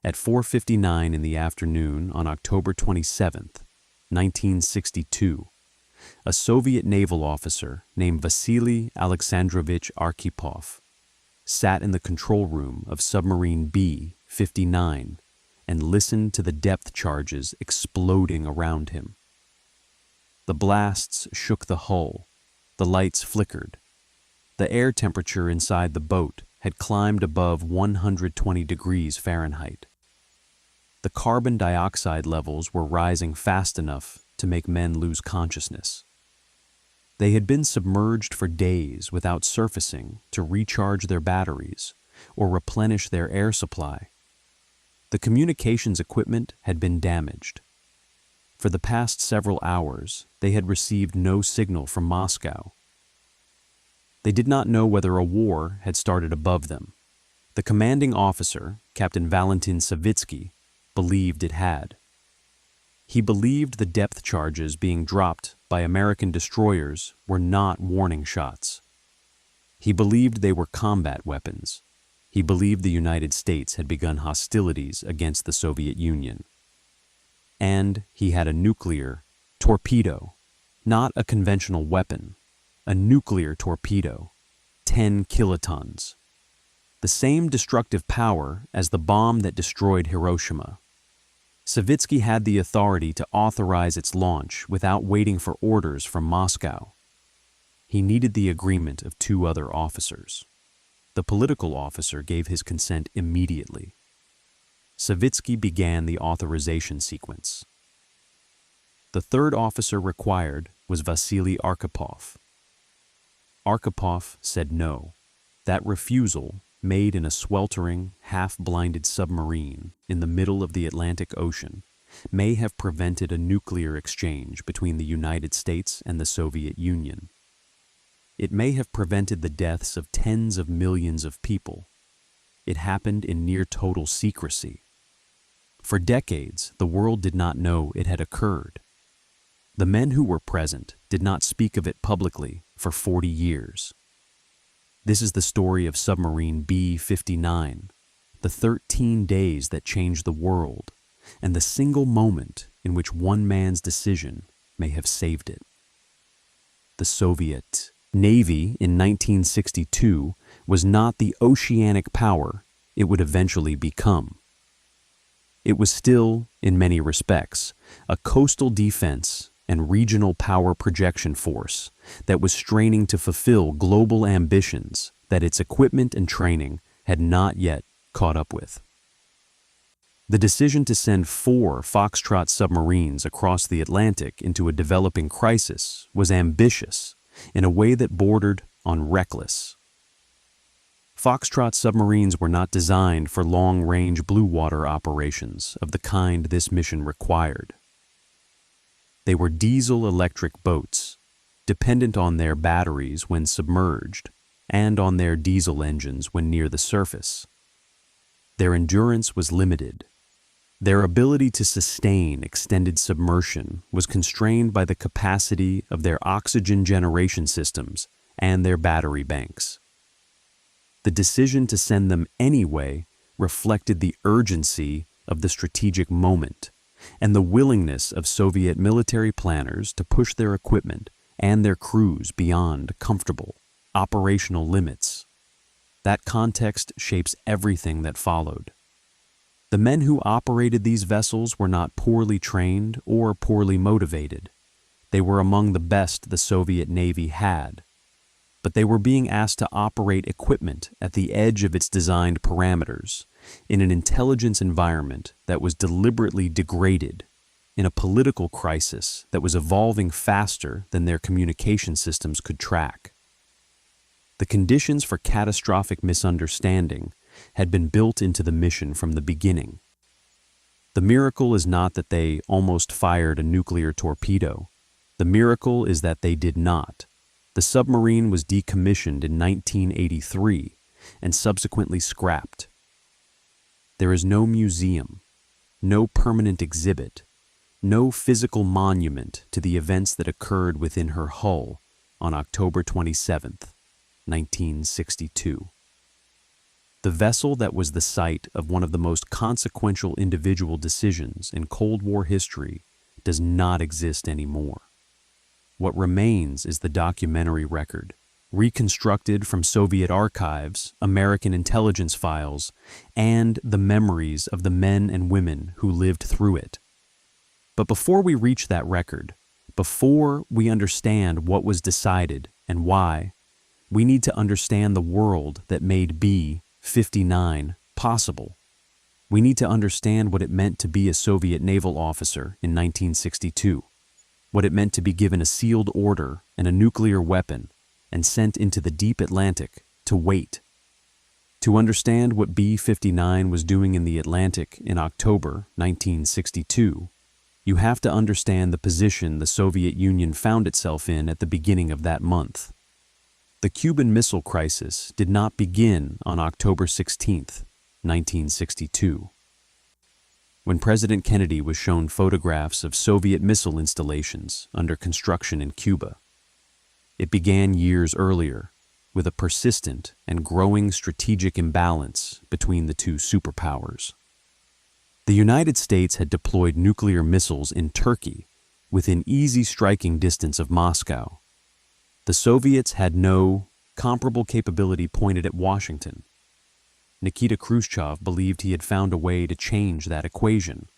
At 4:59 in the afternoon on October 27, 1962, a Soviet naval officer named Vasili Arkhipov sat in the control room of Submarine B-59 and listened to the depth charges exploding around him. The blasts shook the hull, the lights flickered. The air temperature inside the boat had climbed above 120 degrees Fahrenheit. The carbon dioxide levels were rising fast enough to make men lose consciousness. They had been submerged for days without surfacing to recharge their batteries or replenish their air supply. The communications equipment had been damaged. For the past several hours, they had received no signal from Moscow. They did not know whether a war had started above them. The commanding officer, Captain Valentin Savitsky, believed it had. He believed the depth charges being dropped by American destroyers were not warning shots. He believed they were combat weapons. He believed the United States had begun hostilities against the Soviet Union. And he had a nuclear torpedo, not a conventional weapon, a nuclear torpedo, 10 kilotons. The same destructive power as the bomb that destroyed Hiroshima. Savitsky had the authority to authorize its launch without waiting for orders from Moscow. He needed the agreement of two other officers. The political officer gave his consent immediately. Savitsky began the authorization sequence. The third officer required was Vasili Arkhipov. Arkhipov said no. That refusal, made in a sweltering, half-blinded submarine in the middle of the Atlantic Ocean, may have prevented a nuclear exchange between the United States and the Soviet Union. It may have prevented the deaths of tens of millions of people. It happened in near total secrecy. For decades, the world did not know it had occurred. The men who were present did not speak of it publicly for 40 years. This is the story of Submarine B-59, the 13 days that changed the world, and the single moment in which one man's decision may have saved it. The Soviet Navy in 1962 was not the oceanic power it would eventually become. It was still, in many respects, a coastal defense and regional power projection force that was straining to fulfill global ambitions that its equipment and training had not yet caught up with. The decision to send 4 Foxtrot submarines across the Atlantic into a developing crisis was ambitious in a way that bordered on reckless. Foxtrot submarines were not designed for long-range blue water operations of the kind this mission required. They were diesel-electric boats, dependent on their batteries when submerged and on their diesel engines when near the surface. Their endurance was limited. Their ability to sustain extended submersion was constrained by the capacity of their oxygen generation systems and their battery banks. The decision to send them anyway reflected the urgency of the strategic moment and the willingness of Soviet military planners to push their equipment and their crews beyond comfortable operational limits. That context shapes everything that followed. The men who operated these vessels were not poorly trained or poorly motivated. They were among the best the Soviet Navy had, but they were being asked to operate equipment at the edge of its designed parameters in an intelligence environment that was deliberately degraded, in a political crisis that was evolving faster than their communication systems could track. The conditions for catastrophic misunderstanding had been built into the mission from the beginning. The miracle is not that they almost fired a nuclear torpedo. The miracle is that they did not. The submarine was decommissioned in 1983 and subsequently scrapped. There is no museum, no permanent exhibit, no physical monument to the events that occurred within her hull on October 27, 1962. The vessel that was the site of one of the most consequential individual decisions in Cold War history does not exist anymore. What remains is the documentary record, reconstructed from Soviet archives, American intelligence files, and the memories of the men and women who lived through it. But before we reach that record, before we understand what was decided and why, we need to understand the world that made B-59 possible. We need to understand what it meant to be a Soviet naval officer in 1962, what it meant to be given a sealed order and a nuclear weapon and sent into the deep Atlantic to wait. To understand what B-59 was doing in the Atlantic in October 1962, you have to understand the position the Soviet Union found itself in at the beginning of that month. The Cuban Missile Crisis did not begin on October 16, 1962. When President Kennedy was shown photographs of Soviet missile installations under construction in Cuba, it began years earlier with a persistent and growing strategic imbalance between the two superpowers. The United States had deployed nuclear missiles in Turkey within easy striking distance of Moscow. The Soviets had no comparable capability pointed at Washington. Nikita Khrushchev believed he had found a way to change that equation.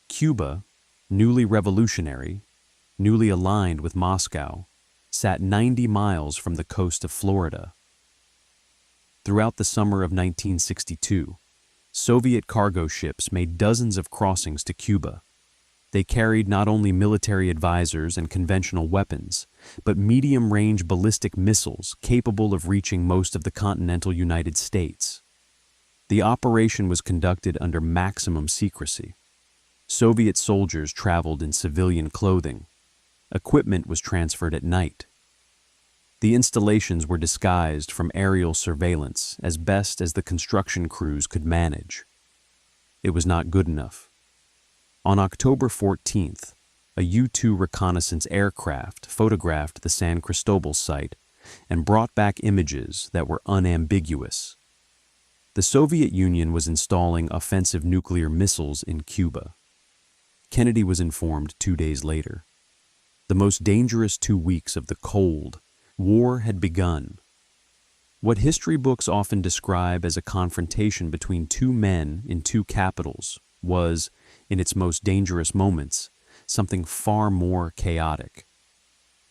Cuba, newly revolutionary, newly aligned with Moscow, sat 90 miles from the coast of Florida. Throughout the summer of 1962, Soviet cargo ships made dozens of crossings to Cuba. They carried not only military advisors and conventional weapons, but medium-range ballistic missiles capable of reaching most of the continental United States. The operation was conducted under maximum secrecy. Soviet soldiers traveled in civilian clothing. Equipment was transferred at night. The installations were disguised from aerial surveillance as best as the construction crews could manage. It was not good enough. On October 14th, a U-2 reconnaissance aircraft photographed the San Cristobal site and brought back images that were unambiguous. The Soviet Union was installing offensive nuclear missiles in Cuba. Kennedy was informed 2 days later. The most dangerous 2 weeks of the Cold War had begun. What history books often describe as a confrontation between two men in two capitals was, in its most dangerous moments, something far more chaotic.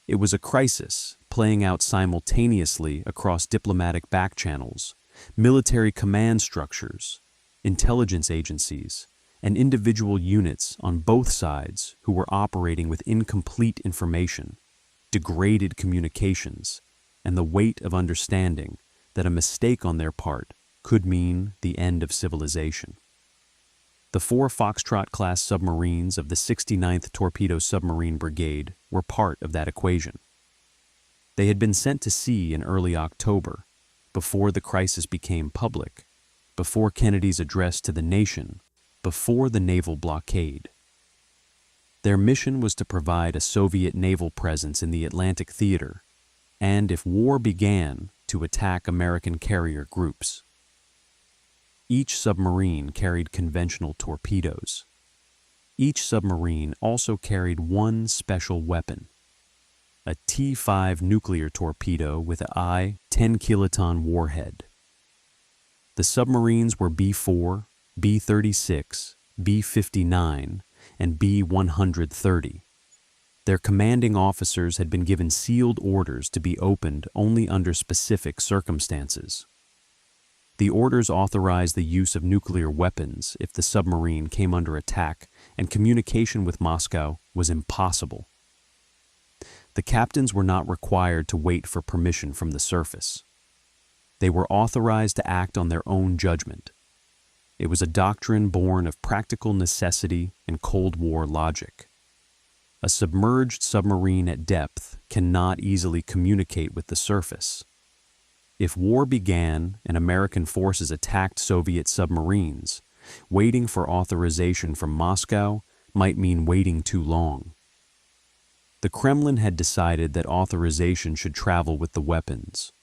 It was a crisis playing out simultaneously across diplomatic backchannels, military command structures, intelligence agencies, and individual units on both sides who were operating with incomplete information, degraded communications, and the weight of understanding that a mistake on their part could mean the end of civilization. The 4 Foxtrot-class submarines of the 69th Torpedo Submarine Brigade were part of that equation. They had been sent to sea in early October, before the crisis became public, before Kennedy's address to the nation, before the naval blockade. Their mission was to provide a Soviet naval presence in the Atlantic theater, and if war began, to attack American carrier groups. Each submarine carried conventional torpedoes. Each submarine also carried one special weapon, a T-5 nuclear torpedo with a I-10 kiloton warhead. The submarines were B-4, B-36, B-59, and B-130. Their commanding officers had been given sealed orders to be opened only under specific circumstances. The orders authorized the use of nuclear weapons if the submarine came under attack and communication with Moscow was impossible. The captains were not required to wait for permission from the surface. They were authorized to act on their own judgment. It was a doctrine born of practical necessity and Cold War logic. A submerged submarine at depth cannot easily communicate with the surface. If war began and American forces attacked Soviet submarines, waiting for authorization from Moscow might mean waiting too long. The Kremlin had decided that authorization should travel with the weapons.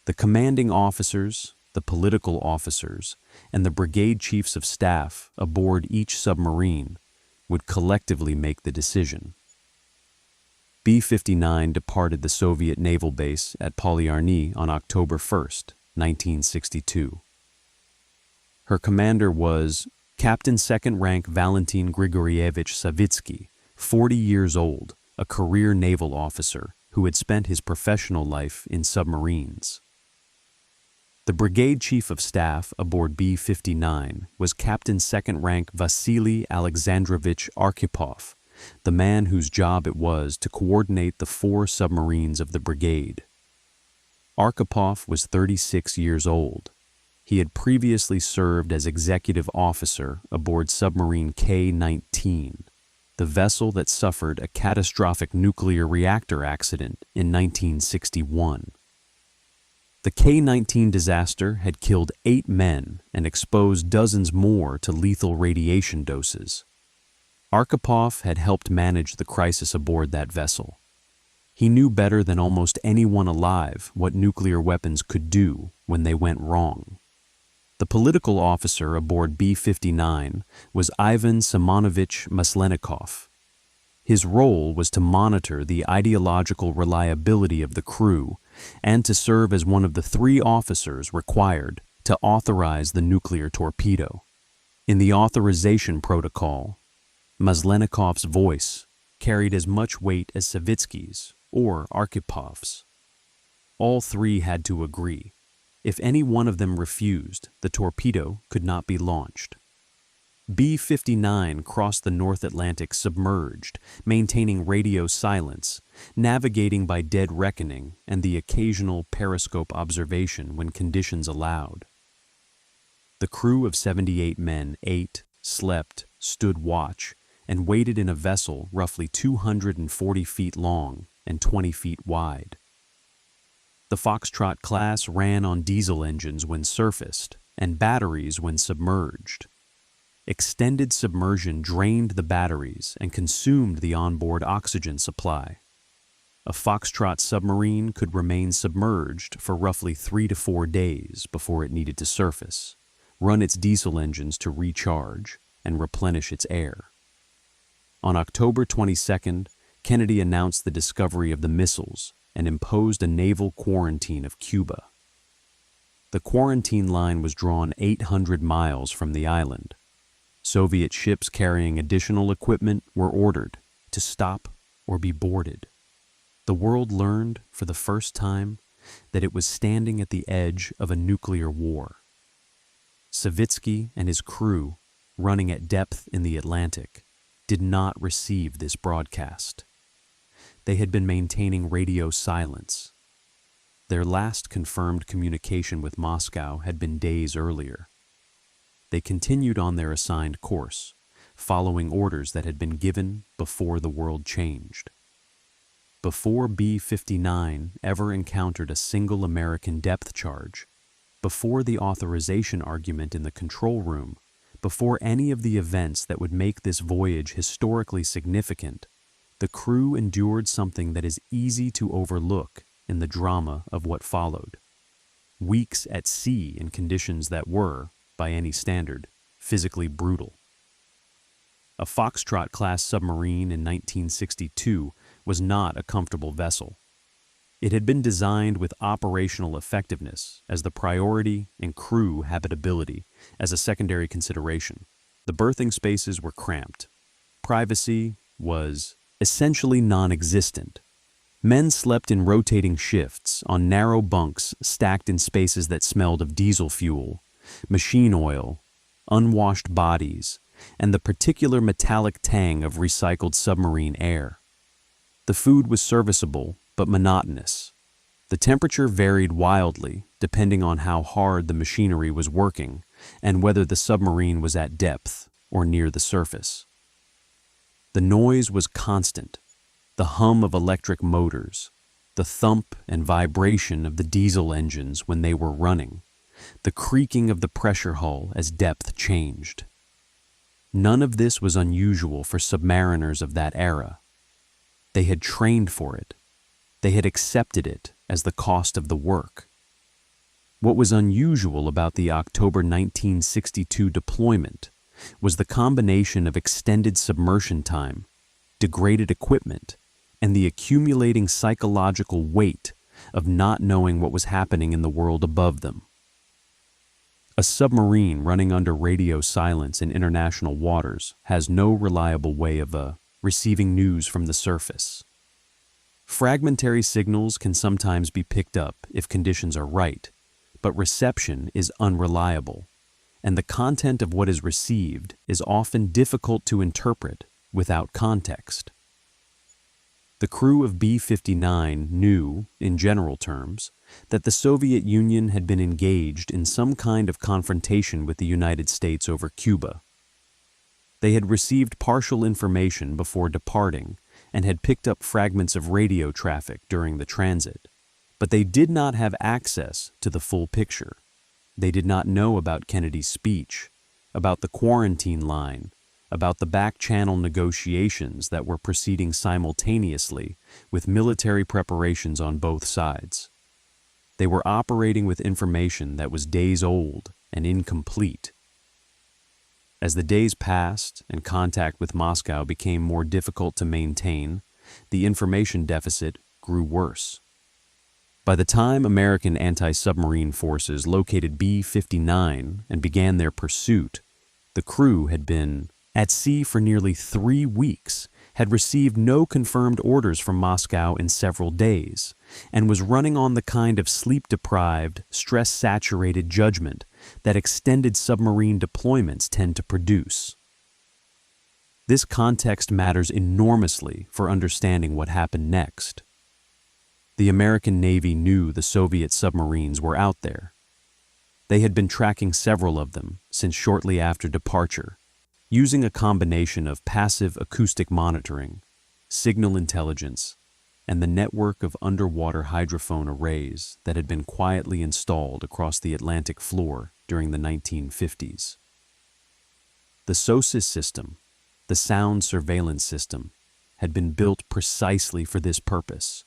The commanding officers, the political officers, and the brigade chiefs of staff aboard each submarine would collectively make the decision. B-59 departed the Soviet naval base at Polyarny on October 1st, 1962. Her commander was Captain Second Rank Valentin Grigorievich Savitsky, 40 years old, a career naval officer who had spent his professional life in submarines. The brigade chief of staff aboard B-59 was Captain Second Rank Vasili Alexandrovich Arkhipov, the man whose job it was to coordinate the 4 submarines of the brigade. Arkhipov was 36 years old. He had previously served as executive officer aboard submarine K-19, the vessel that suffered a catastrophic nuclear reactor accident in 1961. The K-19 disaster had killed 8 men and exposed dozens more to lethal radiation doses. Arkhipov had helped manage the crisis aboard that vessel. He knew better than almost anyone alive what nuclear weapons could do when they went wrong. The political officer aboard B-59 was Ivan Simonovich Maslenikov. His role was to monitor the ideological reliability of the crew and to serve as one of the 3 officers required to authorize the nuclear torpedo. In the authorization protocol, Maslenikov's voice carried as much weight as Savitsky's or Arkhipov's. All 3 had to agree. If any one of them refused, the torpedo could not be launched. B-59 crossed the North Atlantic submerged, maintaining radio silence, navigating by dead reckoning and the occasional periscope observation when conditions allowed. The crew of 78 men ate, slept, stood watch, and waited in a vessel roughly 240 feet long and 20 feet wide. The Foxtrot class ran on diesel engines when surfaced and batteries when submerged. Extended submersion drained the batteries and consumed the onboard oxygen supply. A Foxtrot submarine could remain submerged for roughly 3 to 4 days before it needed to surface, run its diesel engines to recharge, and replenish its air. On October 22nd, Kennedy announced the discovery of the missiles and imposed a naval quarantine of Cuba. The quarantine line was drawn 800 miles from the island. Soviet ships carrying additional equipment were ordered to stop or be boarded. The world learned for the first time that it was standing at the edge of a nuclear war. Savitsky and his crew, running at depth in the Atlantic, did not receive this broadcast. They had been maintaining radio silence. Their last confirmed communication with Moscow had been days earlier. They continued on their assigned course, following orders that had been given before the world changed. Before B-59 ever encountered a single American depth charge, before the authorization argument in the control room, before any of the events that would make this voyage historically significant, the crew endured something that is easy to overlook in the drama of what followed. Weeks at sea in conditions that were, by any standard, physically brutal. A Foxtrot-class submarine in 1962 was not a comfortable vessel. It had been designed with operational effectiveness as the priority and crew habitability as a secondary consideration. The berthing spaces were cramped. Privacy was essentially non-existent. Men slept in rotating shifts on narrow bunks stacked in spaces that smelled of diesel fuel, machine oil, unwashed bodies, and the particular metallic tang of recycled submarine air. The food was serviceable but monotonous. The temperature varied wildly depending on how hard the machinery was working and whether the submarine was at depth or near the surface. The noise was constant, the hum of electric motors, the thump and vibration of the diesel engines when they were running, the creaking of the pressure hull as depth changed. None of this was unusual for submariners of that era. They had trained for it. They had accepted it as the cost of the work. What was unusual about the October 1962 deployment was the combination of extended submersion time, degraded equipment, and the accumulating psychological weight of not knowing what was happening in the world above them. A submarine running under radio silence in international waters has no reliable way of receiving news from the surface. Fragmentary signals can sometimes be picked up if conditions are right, but reception is unreliable, and the content of what is received is often difficult to interpret without context. The crew of B-59 knew, in general terms, that the Soviet Union had been engaged in some kind of confrontation with the United States over Cuba. They had received partial information before departing and had picked up fragments of radio traffic during the transit, but they did not have access to the full picture. They did not know about Kennedy's speech, about the quarantine line, about the back-channel negotiations that were proceeding simultaneously with military preparations on both sides. They were operating with information that was days old and incomplete. As the days passed and contact with Moscow became more difficult to maintain, the information deficit grew worse. By the time American anti-submarine forces located B-59 and began their pursuit, the crew had been at sea for nearly 3 weeks, had received no confirmed orders from Moscow in several days, and was running on the kind of sleep-deprived, stress-saturated judgment that extended submarine deployments tend to produce. This context matters enormously for understanding what happened next. The American Navy knew the Soviet submarines were out there. They had been tracking several of them since shortly after departure, using a combination of passive acoustic monitoring, signal intelligence, and the network of underwater hydrophone arrays that had been quietly installed across the Atlantic floor during the 1950s. The SOSIS system, the sound surveillance system, had been built precisely for this purpose,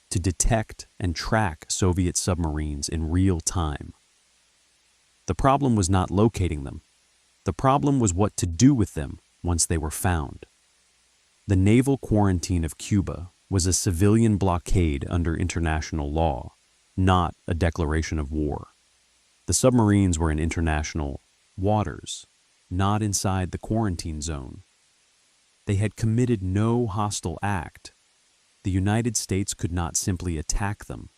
to detect and track Soviet submarines in real time. The problem was not locating them. The problem was what to do with them once they were found. The naval quarantine of Cuba was a civilian blockade under international law, not a declaration of war. The submarines were in international waters, not inside the quarantine zone. They had committed no hostile act. The United States could not simply attack them.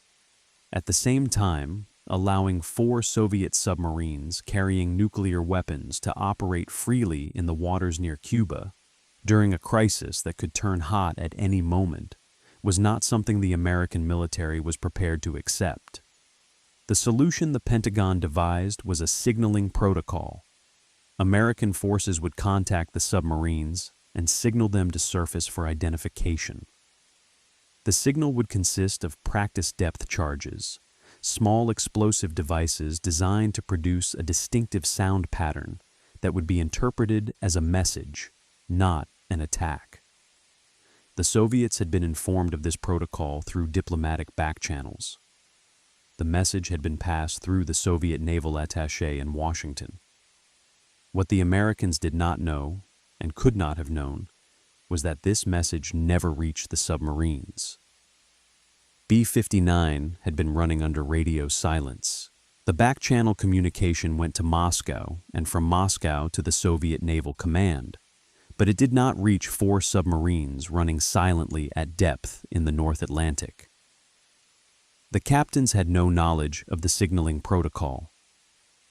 At the same time, allowing 4 Soviet submarines carrying nuclear weapons to operate freely in the waters near Cuba during a crisis that could turn hot at any moment was not something the American military was prepared to accept. The solution the Pentagon devised was a signaling protocol. American forces would contact the submarines and signal them to surface for identification. The signal would consist of practice depth charges, small explosive devices designed to produce a distinctive sound pattern that would be interpreted as a message, not an attack. The Soviets had been informed of this protocol through diplomatic back channels. The message had been passed through the Soviet naval attaché in Washington. What the Americans did not know, and could not have known, was that this message never reached the submarines. B-59 had been running under radio silence. The back-channel communication went to Moscow and from Moscow to the Soviet Naval Command, but it did not reach 4 submarines running silently at depth in the North Atlantic. The captains had no knowledge of the signaling protocol.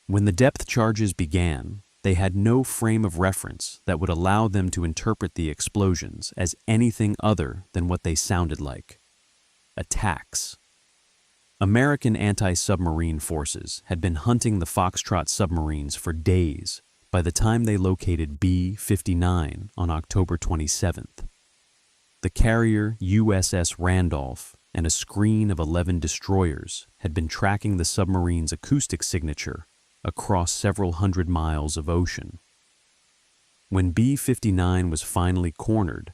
When the depth charges began, they had no frame of reference that would allow them to interpret the explosions as anything other than what they sounded like: attacks. American anti-submarine forces had been hunting the Foxtrot submarines for days by the time they located B-59 on October 27th. The carrier USS Randolph and a screen of 11 destroyers had been tracking the submarine's acoustic signature across several hundred miles of ocean. When B-59 was finally cornered,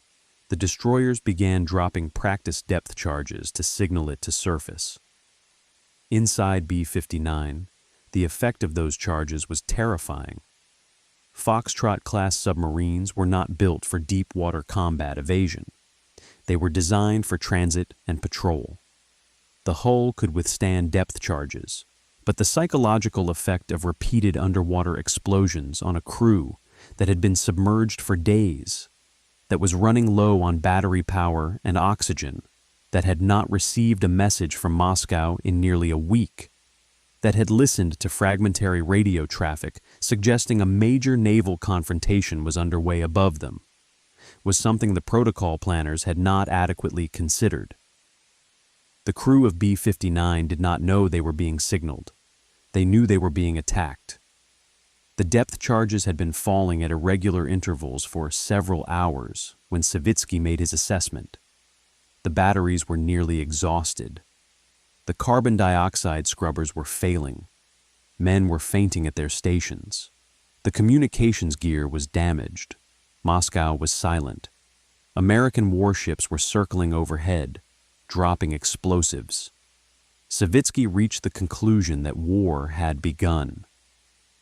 the destroyers began dropping practice depth charges to signal it to surface. Inside B-59, the effect of those charges was terrifying. Foxtrot-class submarines were not built for deep-water combat evasion. They were designed for transit and patrol. The hull could withstand depth charges, but the psychological effect of repeated underwater explosions on a crew that had been submerged for days, that was running low on battery power and oxygen, that had not received a message from Moscow in nearly a week, that had listened to fragmentary radio traffic suggesting a major naval confrontation was underway above them, was something the protocol planners had not adequately considered. The crew of B-59 did not know they were being signaled. They knew they were being attacked. The depth charges had been falling at irregular intervals for several hours when Savitsky made his assessment. The batteries were nearly exhausted. The carbon dioxide scrubbers were failing. Men were fainting at their stations. The communications gear was damaged. Moscow was silent. American warships were circling overhead, dropping explosives. Savitsky reached the conclusion that war had begun.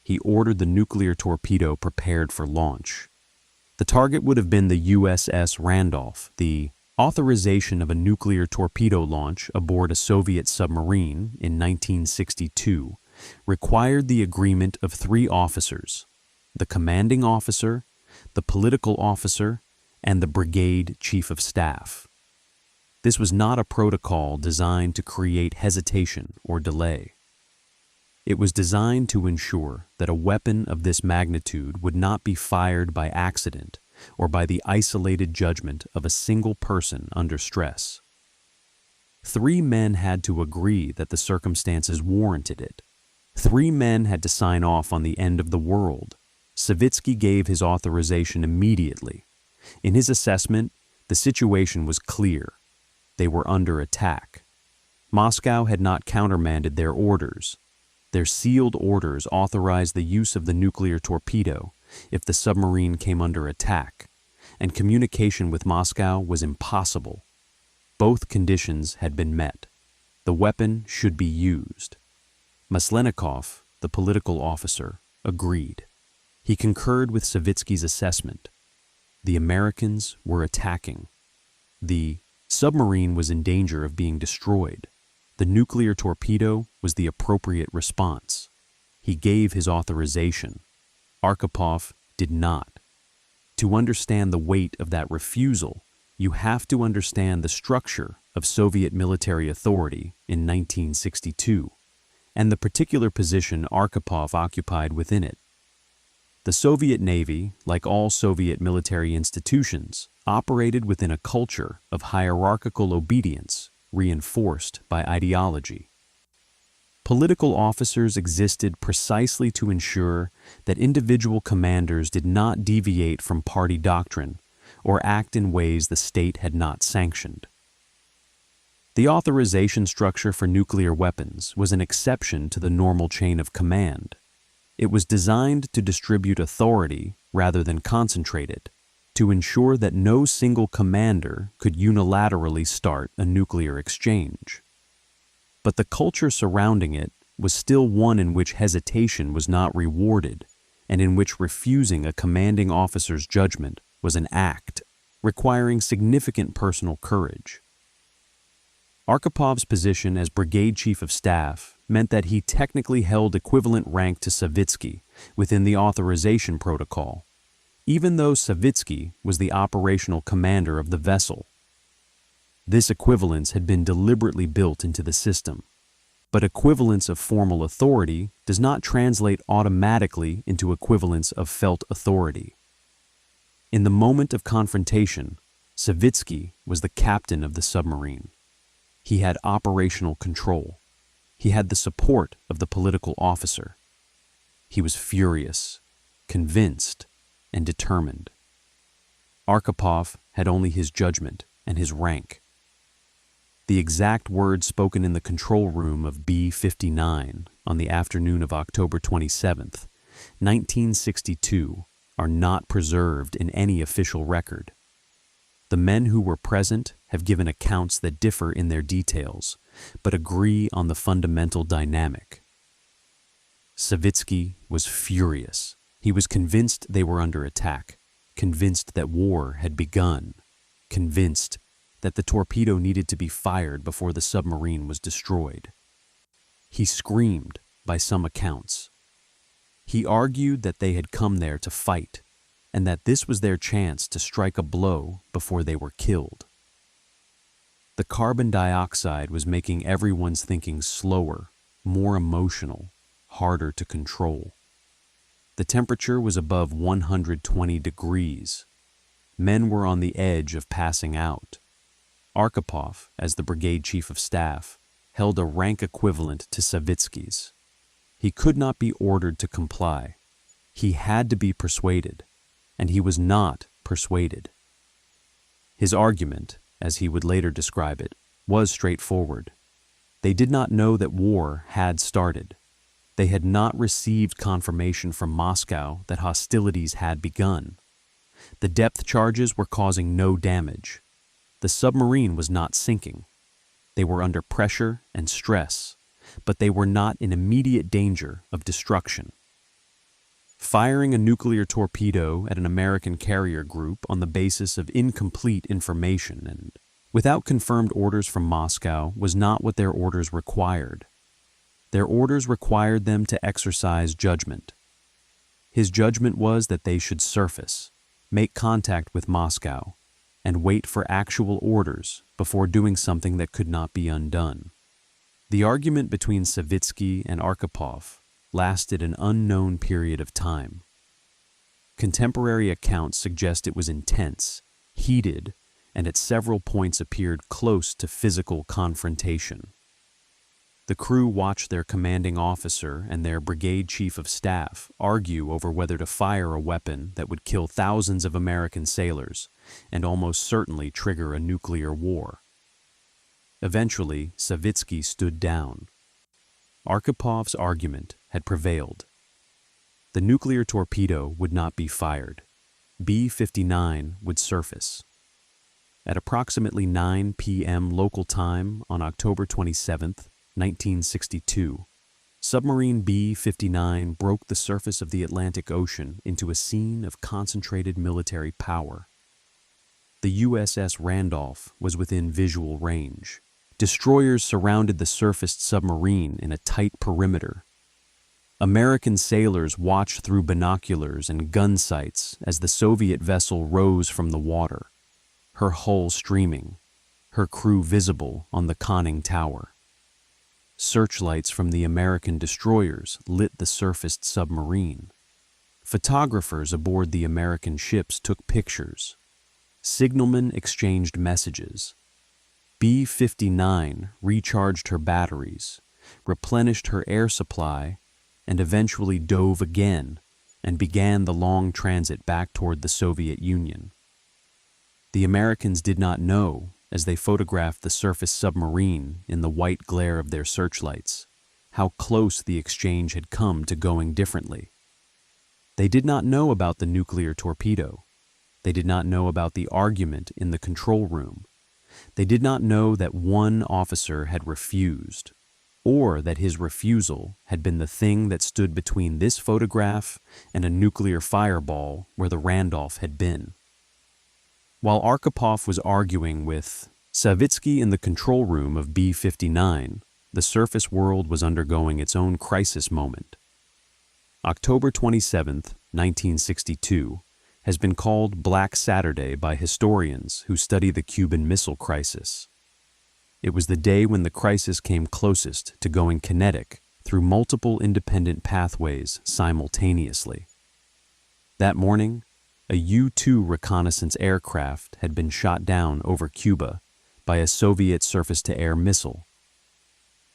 He ordered the nuclear torpedo prepared for launch. The target would have been the USS Randolph. The authorization of a nuclear torpedo launch aboard a Soviet submarine in 1962 required the agreement of three officers: the commanding officer, the political officer, and the brigade chief of staff. This was not a protocol designed to create hesitation or delay. It was designed to ensure that a weapon of this magnitude would not be fired by accident or by the isolated judgment of a single person under stress. Three men had to agree that the circumstances warranted it. Three men had to sign off on the end of the world. Savitsky gave his authorization immediately. In his assessment, the situation was clear. They were under attack. Moscow had not countermanded their orders. Their sealed orders authorized the use of the nuclear torpedo if the submarine came under attack, and communication with Moscow was impossible. Both conditions had been met. The weapon should be used. Maslenikov, the political officer, agreed. He concurred with Savitsky's assessment. The Americans were attacking. The submarine was in danger of being destroyed. The nuclear torpedo was the appropriate response. He gave his authorization. Arkhipov did not. To understand the weight of that refusal, you have to understand the structure of Soviet military authority in 1962 and the particular position Arkhipov occupied within it. The Soviet Navy, like all Soviet military institutions, operated within a culture of hierarchical obedience reinforced by ideology. Political officers existed precisely to ensure that individual commanders did not deviate from party doctrine or act in ways the state had not sanctioned. The authorization structure for nuclear weapons was an exception to the normal chain of command. It was designed to distribute authority rather than concentrate it, to ensure that no single commander could unilaterally start a nuclear exchange. But the culture surrounding it was still one in which hesitation was not rewarded, and in which refusing a commanding officer's judgment was an act, requiring significant personal courage. Arkhipov's position as brigade chief of staff meant that he technically held equivalent rank to Savitsky within the authorization protocol, even though Savitsky was the operational commander of the vessel. This equivalence had been deliberately built into the system, but equivalence of formal authority does not translate automatically into equivalence of felt authority. In the moment of confrontation, Savitsky was the captain of the submarine. He had operational control. He had the support of the political officer. He was furious, convinced, and determined. Arkhipov had only his judgment and his rank. The exact words spoken in the control room of B-59 on the afternoon of October 27, 1962, are not preserved in any official record. The men who were present have given accounts that differ in their details, but agree on the fundamental dynamic. Savitsky was furious. He was convinced they were under attack, convinced that war had begun, convinced that the torpedo needed to be fired before the submarine was destroyed. He screamed, by some accounts. He argued that they had come there to fight, and that this was their chance to strike a blow before they were killed. The carbon dioxide was making everyone's thinking slower, more emotional, harder to control. The temperature was above 120 degrees. Men were on the edge of passing out. Arkhipov, as the brigade chief of staff, held a rank equivalent to Savitsky's. He could not be ordered to comply. He had to be persuaded, and he was not persuaded. His argument, as he would later describe it, was straightforward. They did not know that war had started. They had not received confirmation from Moscow that hostilities had begun. The depth charges were causing no damage. The submarine was not sinking. They were under pressure and stress, but they were not in immediate danger of destruction. Firing a nuclear torpedo at an American carrier group on the basis of incomplete information and without confirmed orders from Moscow was not what their orders required. Their orders required them to exercise judgment. His judgment was that they should surface, make contact with Moscow, and wait for actual orders before doing something that could not be undone. The argument between Savitsky and Arkhipov lasted an unknown period of time. Contemporary accounts suggest it was intense, heated, and at several points appeared close to physical confrontation. The crew watched their commanding officer and their brigade chief of staff argue over whether to fire a weapon that would kill thousands of American sailors and almost certainly trigger a nuclear war. Eventually, Savitsky stood down. Archipov's argument had prevailed. The nuclear torpedo would not be fired. B-59 would surface. At approximately 9 p.m. local time on October 27, 1962, submarine B-59 broke the surface of the Atlantic Ocean into a scene of concentrated military power. The USS Randolph was within visual range. Destroyers surrounded the surfaced submarine in a tight perimeter. American sailors watched through binoculars and gun sights as the Soviet vessel rose from the water, her hull streaming, her crew visible on the conning tower. Searchlights from the American destroyers lit the surfaced submarine. Photographers aboard the American ships took pictures. Signalmen exchanged messages. B-59 recharged her batteries, replenished her air supply, and eventually dove again and began the long transit back toward the Soviet Union. The Americans did not know, as they photographed the surface submarine in the white glare of their searchlights, how close the exchange had come to going differently. They did not know about the nuclear torpedo. They did not know about the argument in the control room. They did not know that one officer had refused, or that his refusal had been the thing that stood between this photograph and a nuclear fireball where the Randolph had been. While Arkhipov was arguing with Savitsky in the control room of B-59, the surface world was undergoing its own crisis moment. October 27, 1962, has been called Black Saturday by historians who study the Cuban Missile Crisis. It was the day when the crisis came closest to going kinetic through multiple independent pathways simultaneously. That morning, a U-2 reconnaissance aircraft had been shot down over Cuba by a Soviet surface-to-air missile.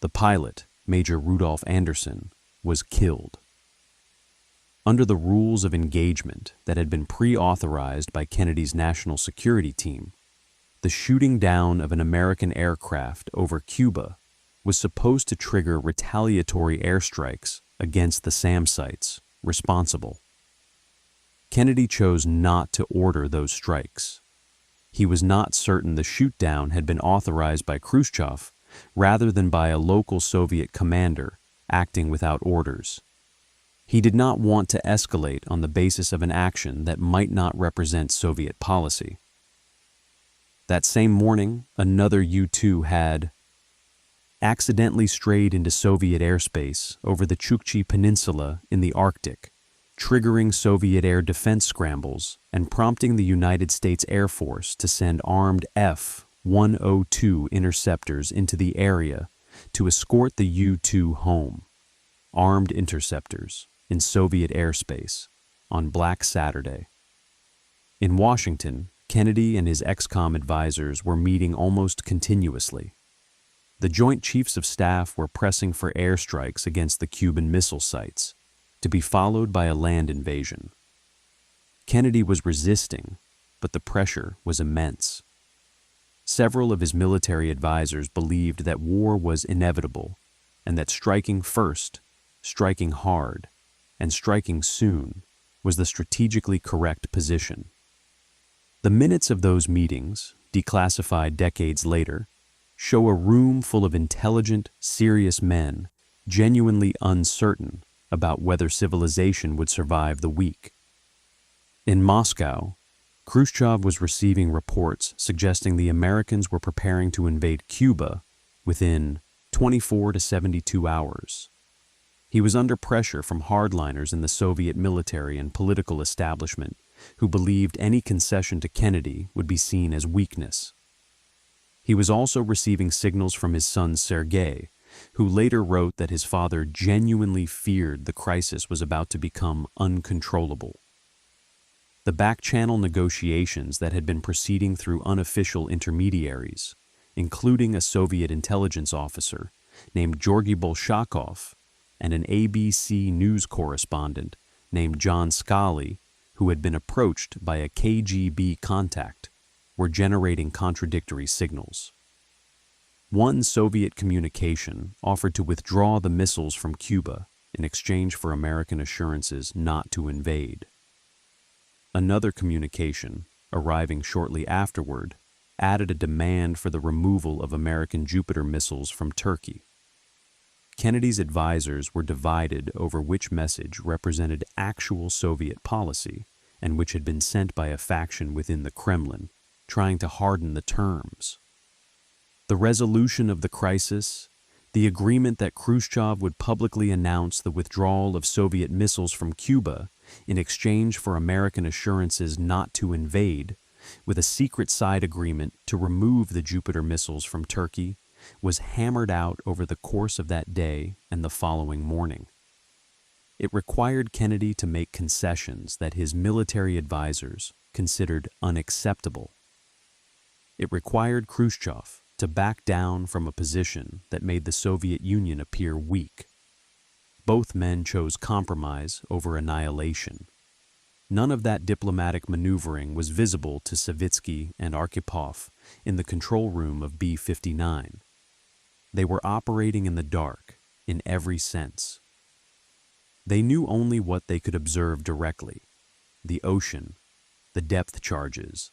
The pilot, Major Rudolf Anderson, was killed. Under the rules of engagement that had been pre-authorized by Kennedy's national security team, the shooting down of an American aircraft over Cuba was supposed to trigger retaliatory airstrikes against the SAM sites responsible. Kennedy chose not to order those strikes. He was not certain the shoot-down had been authorized by Khrushchev rather than by a local Soviet commander acting without orders. He did not want to escalate on the basis of an action that might not represent Soviet policy. That same morning, another U-2 had accidentally strayed into Soviet airspace over the Chukchi Peninsula in the Arctic, triggering Soviet air defense scrambles and prompting the United States Air Force to send armed F-102 interceptors into the area to escort the U-2 home. Armed interceptors in Soviet airspace on Black Saturday. In Washington, Kennedy and his ex-com advisors were meeting almost continuously. The Joint Chiefs of Staff were pressing for airstrikes against the Cuban missile sites, to be followed by a land invasion. Kennedy was resisting, but the pressure was immense. Several of his military advisors believed that war was inevitable and that striking first, striking hard, and striking soon was the strategically correct position. The minutes of those meetings, declassified decades later, show a room full of intelligent, serious men, genuinely uncertain about whether civilization would survive the week. In Moscow, Khrushchev was receiving reports suggesting the Americans were preparing to invade Cuba within 24 to 72 hours. He was under pressure from hardliners in the Soviet military and political establishment who believed any concession to Kennedy would be seen as weakness. He was also receiving signals from his son Sergei, who later wrote that his father genuinely feared the crisis was about to become uncontrollable. The back-channel negotiations that had been proceeding through unofficial intermediaries, including a Soviet intelligence officer named Georgy Bolshakov and an ABC news correspondent named John Scali, who had been approached by a KGB contact, were generating contradictory signals. One Soviet communication offered to withdraw the missiles from Cuba in exchange for American assurances not to invade. Another communication, arriving shortly afterward, added a demand for the removal of American Jupiter missiles from Turkey. Kennedy's advisors were divided over which message represented actual Soviet policy and which had been sent by a faction within the Kremlin, trying to harden the terms. The resolution of the crisis, the agreement that Khrushchev would publicly announce the withdrawal of Soviet missiles from Cuba in exchange for American assurances not to invade, with a secret side agreement to remove the Jupiter missiles from Turkey, was hammered out over the course of that day and the following morning. It required Kennedy to make concessions that his military advisors considered unacceptable. It required Khrushchev to back down from a position that made the Soviet Union appear weak. Both men chose compromise over annihilation. None of that diplomatic maneuvering was visible to Savitsky and Arkhipov in the control room of B-59. They were operating in the dark, in every sense. They knew only what they could observe directly: the ocean, the depth charges,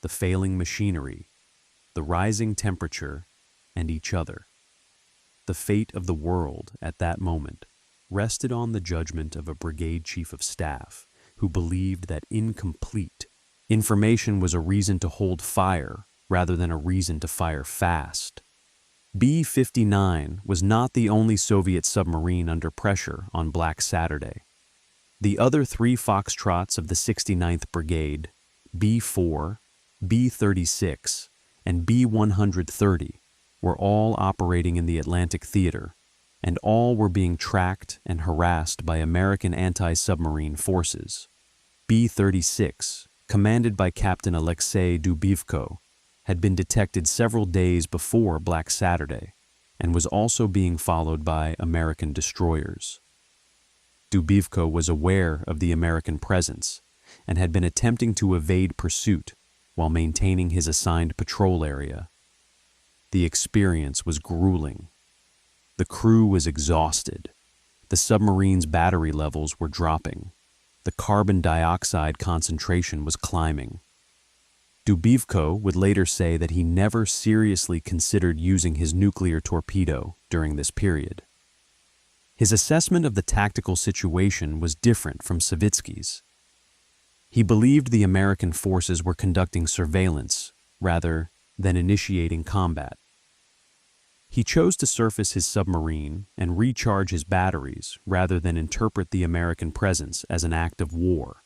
the failing machinery, the rising temperature, and each other. The fate of the world at that moment rested on the judgment of a brigade chief of staff who believed that incomplete information was a reason to hold fire rather than a reason to fire fast. B-59 was not the only Soviet submarine under pressure on Black Saturday. The other three Foxtrots of the 69th Brigade, B-4, B-36, and B-130, were all operating in the Atlantic Theater, and all were being tracked and harassed by American anti-submarine forces. B-36, commanded by Captain Alexei Dubivko, had been detected several days before Black Saturday and was also being followed by American destroyers. Dubivko was aware of the American presence and had been attempting to evade pursuit while maintaining his assigned patrol area. The experience was grueling. The crew was exhausted. The submarine's battery levels were dropping. The carbon dioxide concentration was climbing. Dubivko would later say that he never seriously considered using his nuclear torpedo during this period. His assessment of the tactical situation was different from Savitsky's. He believed the American forces were conducting surveillance rather than initiating combat. He chose to surface his submarine and recharge his batteries rather than interpret the American presence as an act of war.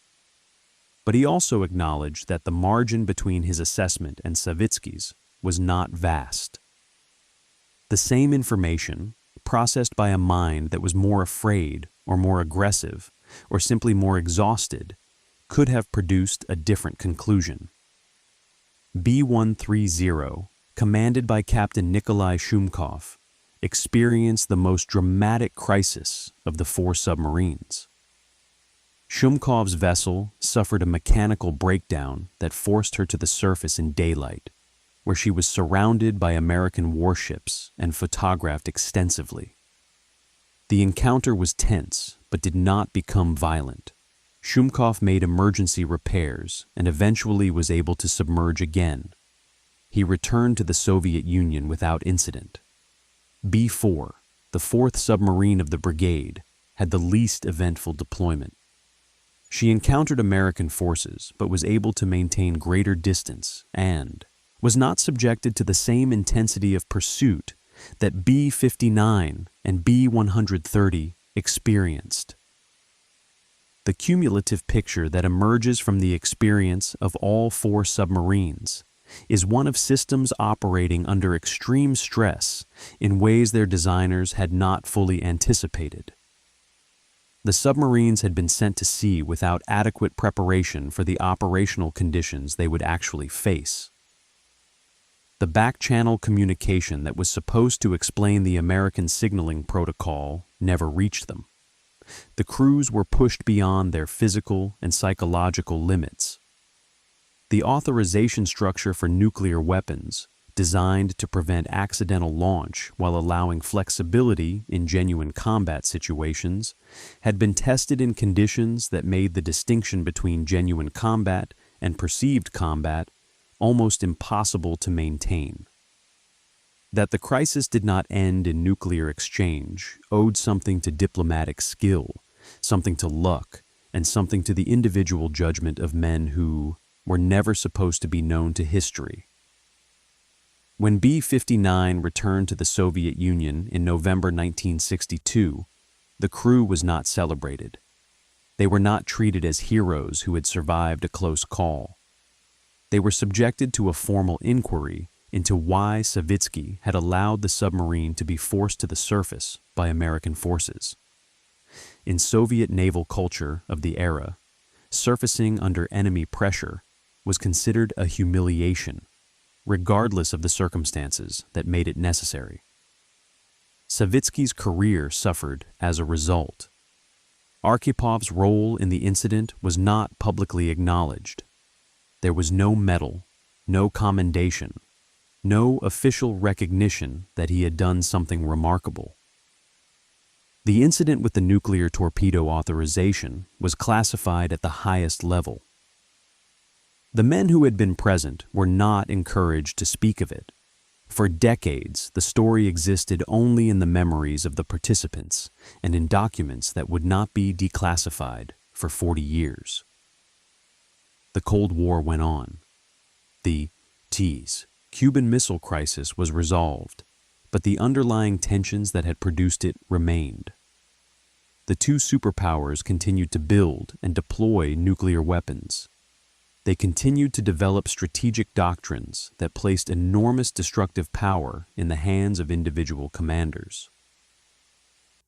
But he also acknowledged that the margin between his assessment and Savitsky's was not vast. The same information, processed by a mind that was more afraid or more aggressive or simply more exhausted, could have produced a different conclusion. B-130, commanded by Captain Nikolai Shumkov, experienced the most dramatic crisis of the 4 submarines. Shumkov's vessel suffered a mechanical breakdown that forced her to the surface in daylight, where she was surrounded by American warships and photographed extensively. The encounter was tense, but did not become violent. Shumkov made emergency repairs and eventually was able to submerge again. He returned to the Soviet Union without incident. B-4, the 4th submarine of the brigade, had the least eventful deployment. She encountered American forces but was able to maintain greater distance and was not subjected to the same intensity of pursuit that B-59 and B-130 experienced. The cumulative picture that emerges from the experience of all 4 submarines is one of systems operating under extreme stress in ways their designers had not fully anticipated. The submarines had been sent to sea without adequate preparation for the operational conditions they would actually face. The back-channel communication that was supposed to explain the American signaling protocol never reached them. The crews were pushed beyond their physical and psychological limits. The authorization structure for nuclear weapons, designed to prevent accidental launch while allowing flexibility in genuine combat situations, had been tested in conditions that made the distinction between genuine combat and perceived combat almost impossible to maintain. That the crisis did not end in nuclear exchange owed something to diplomatic skill, something to luck, and something to the individual judgment of men who were never supposed to be known to history. When B-59 returned to the Soviet Union in November 1962, the crew was not celebrated. They were not treated as heroes who had survived a close call. They were subjected to a formal inquiry into why Savitsky had allowed the submarine to be forced to the surface by American forces. In Soviet naval culture of the era, surfacing under enemy pressure was considered a humiliation, regardless of the circumstances that made it necessary. Savitsky's career suffered as a result. Arkhipov's role in the incident was not publicly acknowledged. There was no medal, no commendation, no official recognition that he had done something remarkable. The incident with the nuclear torpedo authorization was classified at the highest level. The men who had been present were not encouraged to speak of it. For decades, the story existed only in the memories of the participants and in documents that would not be declassified for 40 years. The Cold War went on. The Cuban Missile Crisis was resolved, but the underlying tensions that had produced it remained. The 2 superpowers continued to build and deploy nuclear weapons. They continued to develop strategic doctrines that placed enormous destructive power in the hands of individual commanders.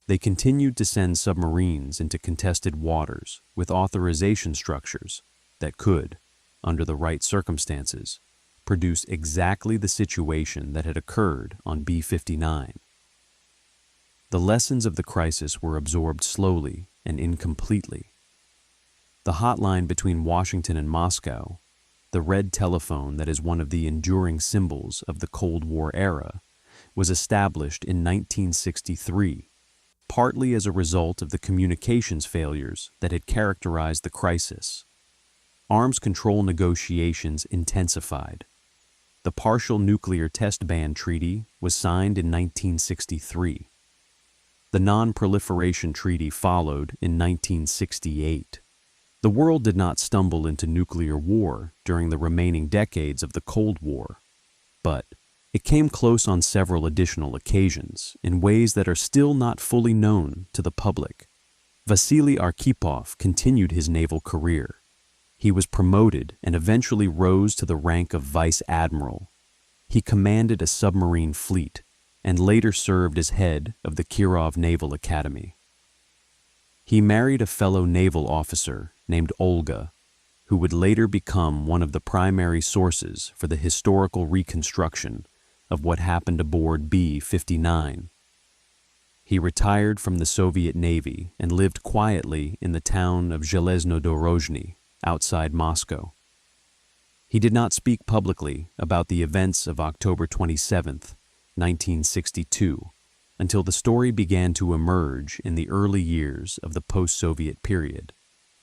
They continued to send submarines into contested waters with authorization structures that could, under the right circumstances, produce exactly the situation that had occurred on B-59. The lessons of the crisis were absorbed slowly and incompletely. The hotline between Washington and Moscow, the red telephone that is one of the enduring symbols of the Cold War era, was established in 1963, partly as a result of the communications failures that had characterized the crisis. arms control negotiations intensified. The Partial Nuclear Test Ban Treaty was signed in 1963. The Non-Proliferation Treaty followed in 1968. The world did not stumble into nuclear war during the remaining decades of the Cold War, but it came close on several additional occasions in ways that are still not fully known to the public. Vasili Arkhipov continued his naval career. He was promoted and eventually rose to the rank of vice admiral. He commanded a submarine fleet and later served as head of the Kirov Naval Academy. He married a fellow naval officer named Olga, who would later become one of the primary sources for the historical reconstruction of what happened aboard B-59. He retired from the Soviet Navy and lived quietly in the town of Zheleznodorozhny, outside Moscow. He did not speak publicly about the events of October 27, 1962, until the story began to emerge in the early years of the post-Soviet period,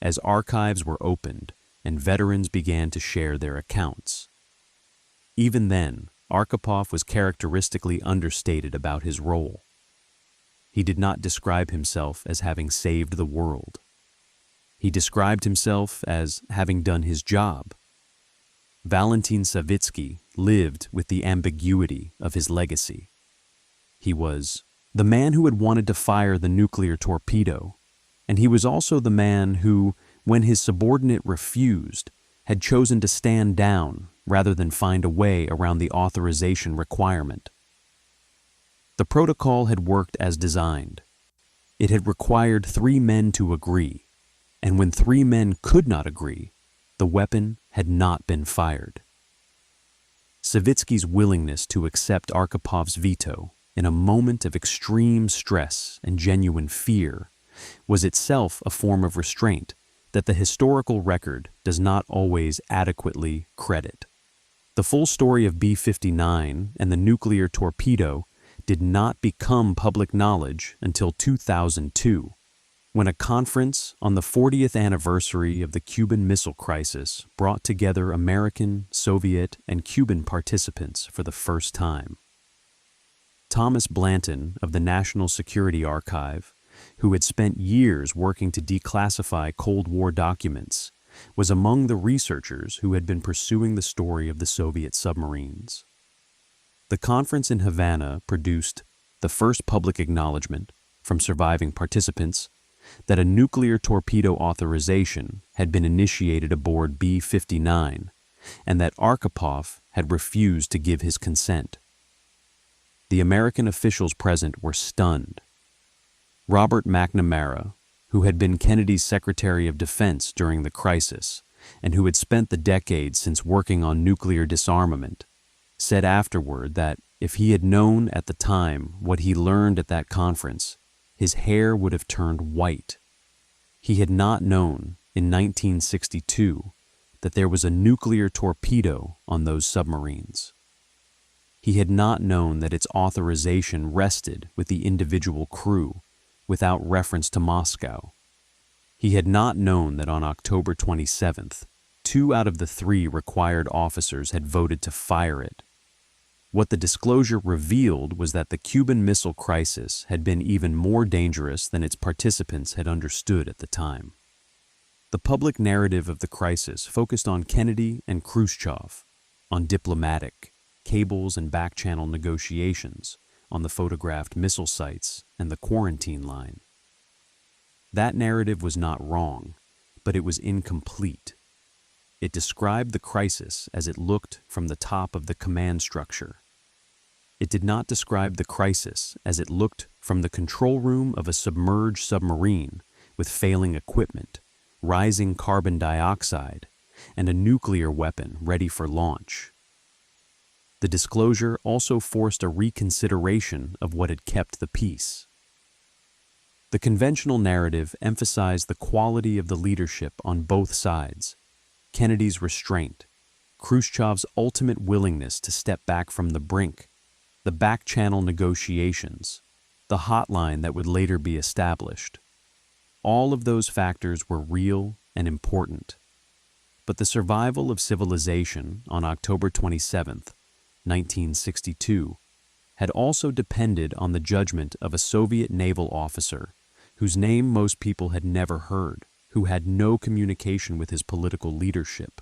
as archives were opened and veterans began to share their accounts. Even then, Arkhipov was characteristically understated about his role. He did not describe himself as having saved the world. He described himself as having done his job. Valentin Savitsky lived with the ambiguity of his legacy. He was the man who had wanted to fire the nuclear torpedo, and he was also the man who, when his subordinate refused, had chosen to stand down rather than find a way around the authorization requirement. The protocol had worked as designed. It had required 3 men to agree, and when 3 men could not agree, the weapon had not been fired. Savitsky's willingness to accept Arkhipov's veto in a moment of extreme stress and genuine fear was itself a form of restraint that the historical record does not always adequately credit. The full story of B-59 and the nuclear torpedo did not become public knowledge until 2002, when a conference on the 40th anniversary of the Cuban Missile Crisis brought together American, Soviet, and Cuban participants for the first time. Thomas Blanton of the National Security Archive, who had spent years working to declassify Cold War documents, was among the researchers who had been pursuing the story of the Soviet submarines. The conference in Havana produced the first public acknowledgement from surviving participants that a nuclear torpedo authorization had been initiated aboard B-59 and that Arkhipov had refused to give his consent. The American officials present were stunned. Robert McNamara, who had been Kennedy's Secretary of Defense during the crisis and who had spent the decades since working on nuclear disarmament, said afterward that if he had known at the time what he learned at that conference, his hair would have turned white. He had not known, in 1962, that there was a nuclear torpedo on those submarines. He had not known that its authorization rested with the individual crew, without reference to Moscow. He had not known that on October 27th, 2 out of the 3 required officers had voted to fire it. What the disclosure revealed was that the Cuban Missile Crisis had been even more dangerous than its participants had understood at the time. The public narrative of the crisis focused on Kennedy and Khrushchev, on diplomatic, cables and back-channel negotiations, on the photographed missile sites and the quarantine line. That narrative was not wrong, but it was incomplete. It described the crisis as it looked from the top of the command structure. It did not describe the crisis as it looked from the control room of a submerged submarine with failing equipment, rising carbon dioxide, and a nuclear weapon ready for launch. The disclosure also forced a reconsideration of what had kept the peace. The conventional narrative emphasized the quality of the leadership on both sides, Kennedy's restraint, Khrushchev's ultimate willingness to step back from the brink, the back-channel negotiations, the hotline that would later be established. All of those factors were real and important. But the survival of civilization on October 27, 1962, had also depended on the judgment of a Soviet naval officer whose name most people had never heard, who had no communication with his political leadership,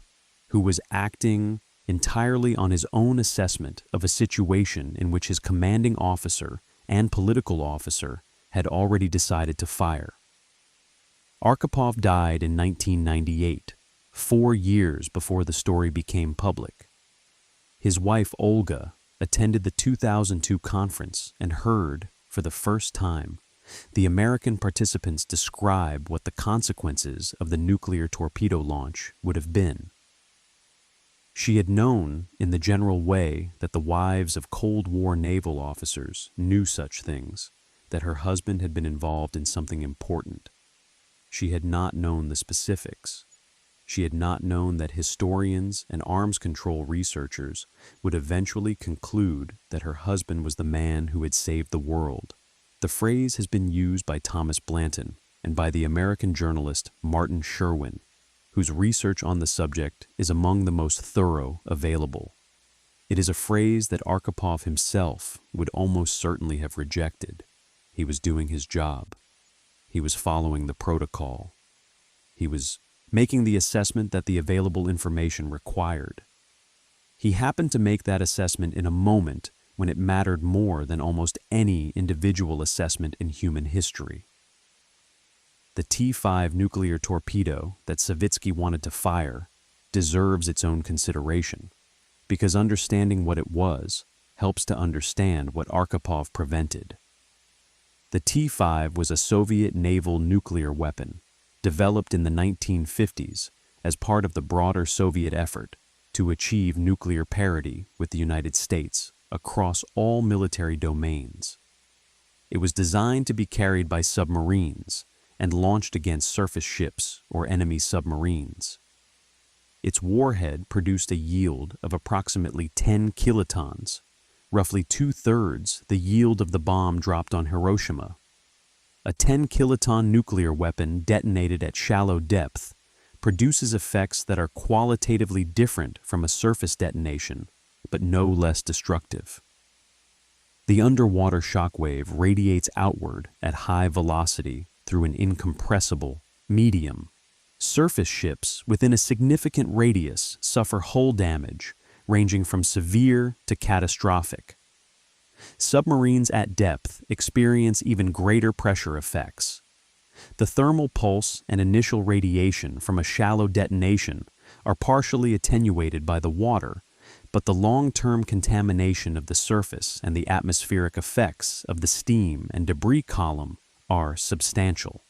who was acting entirely on his own assessment of a situation in which his commanding officer and political officer had already decided to fire. Arkhipov died in 1998, 4 years before the story became public. His wife, Olga, attended the 2002 conference and heard, for the first time, the American participants describe what the consequences of the nuclear torpedo launch would have been. She had known, in the general way, that the wives of Cold War naval officers knew such things, that her husband had been involved in something important. She had not known the specifics. She had not known that historians and arms control researchers would eventually conclude that her husband was the man who had saved the world. The phrase has been used by Thomas Blanton and by the American journalist Martin Sherwin, whose research on the subject is among the most thorough available. It is a phrase that Arkhipov himself would almost certainly have rejected. He was doing his job. He was following the protocol. He was making the assessment that the available information required. He happened to make that assessment in a moment when it mattered more than almost any individual assessment in human history. The T-5 nuclear torpedo that Savitsky wanted to fire deserves its own consideration, because understanding what it was helps to understand what Arkhipov prevented. The T-5 was a Soviet naval nuclear weapon developed in the 1950s as part of the broader Soviet effort to achieve nuclear parity with the United States across all military domains. It was designed to be carried by submarines and launched against surface ships or enemy submarines. Its warhead produced a yield of approximately 10 kilotons, roughly 2/3 the yield of the bomb dropped on Hiroshima. A 10-kiloton nuclear weapon detonated at shallow depth produces effects that are qualitatively different from a surface detonation, but no less destructive. The underwater shockwave radiates outward at high velocity through an incompressible medium. Surface ships within a significant radius suffer hull damage ranging from severe to catastrophic. Submarines at depth experience even greater pressure effects. The thermal pulse and initial radiation from a shallow detonation are partially attenuated by the water, but the long-term contamination of the surface and the atmospheric effects of the steam and debris column are substantial.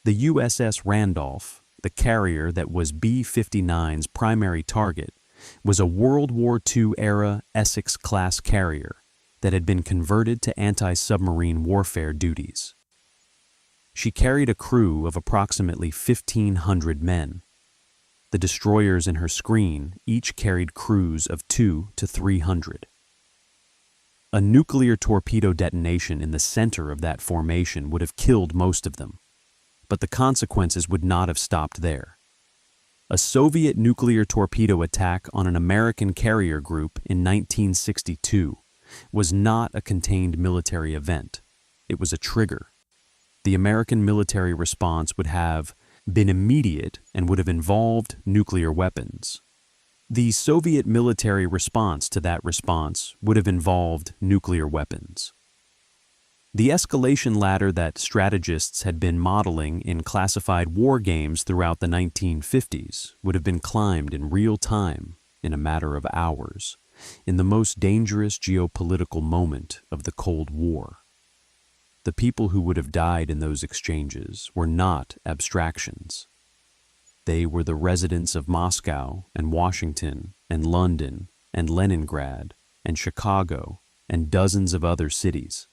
The USS Randolph, the carrier that was B-59's primary target, was a World War II-era Essex-class carrier that had been converted to anti-submarine warfare duties. She carried a crew of approximately 1,500 men. The destroyers in her screen each carried crews of 200 to 300. A nuclear torpedo detonation in the center of that formation would have killed most of them, but the consequences would not have stopped there. A Soviet nuclear torpedo attack on an American carrier group in 1962 was not a contained military event. It was a trigger. The American military response would have been immediate and would have involved nuclear weapons. The Soviet military response to that response would have involved nuclear weapons. The escalation ladder that strategists had been modeling in classified war games throughout the 1950s would have been climbed in real time, in a matter of hours, in the most dangerous geopolitical moment of the Cold War. The people who would have died in those exchanges were not abstractions. They were the residents of Moscow and Washington and London and Leningrad and Chicago and dozens of other cities.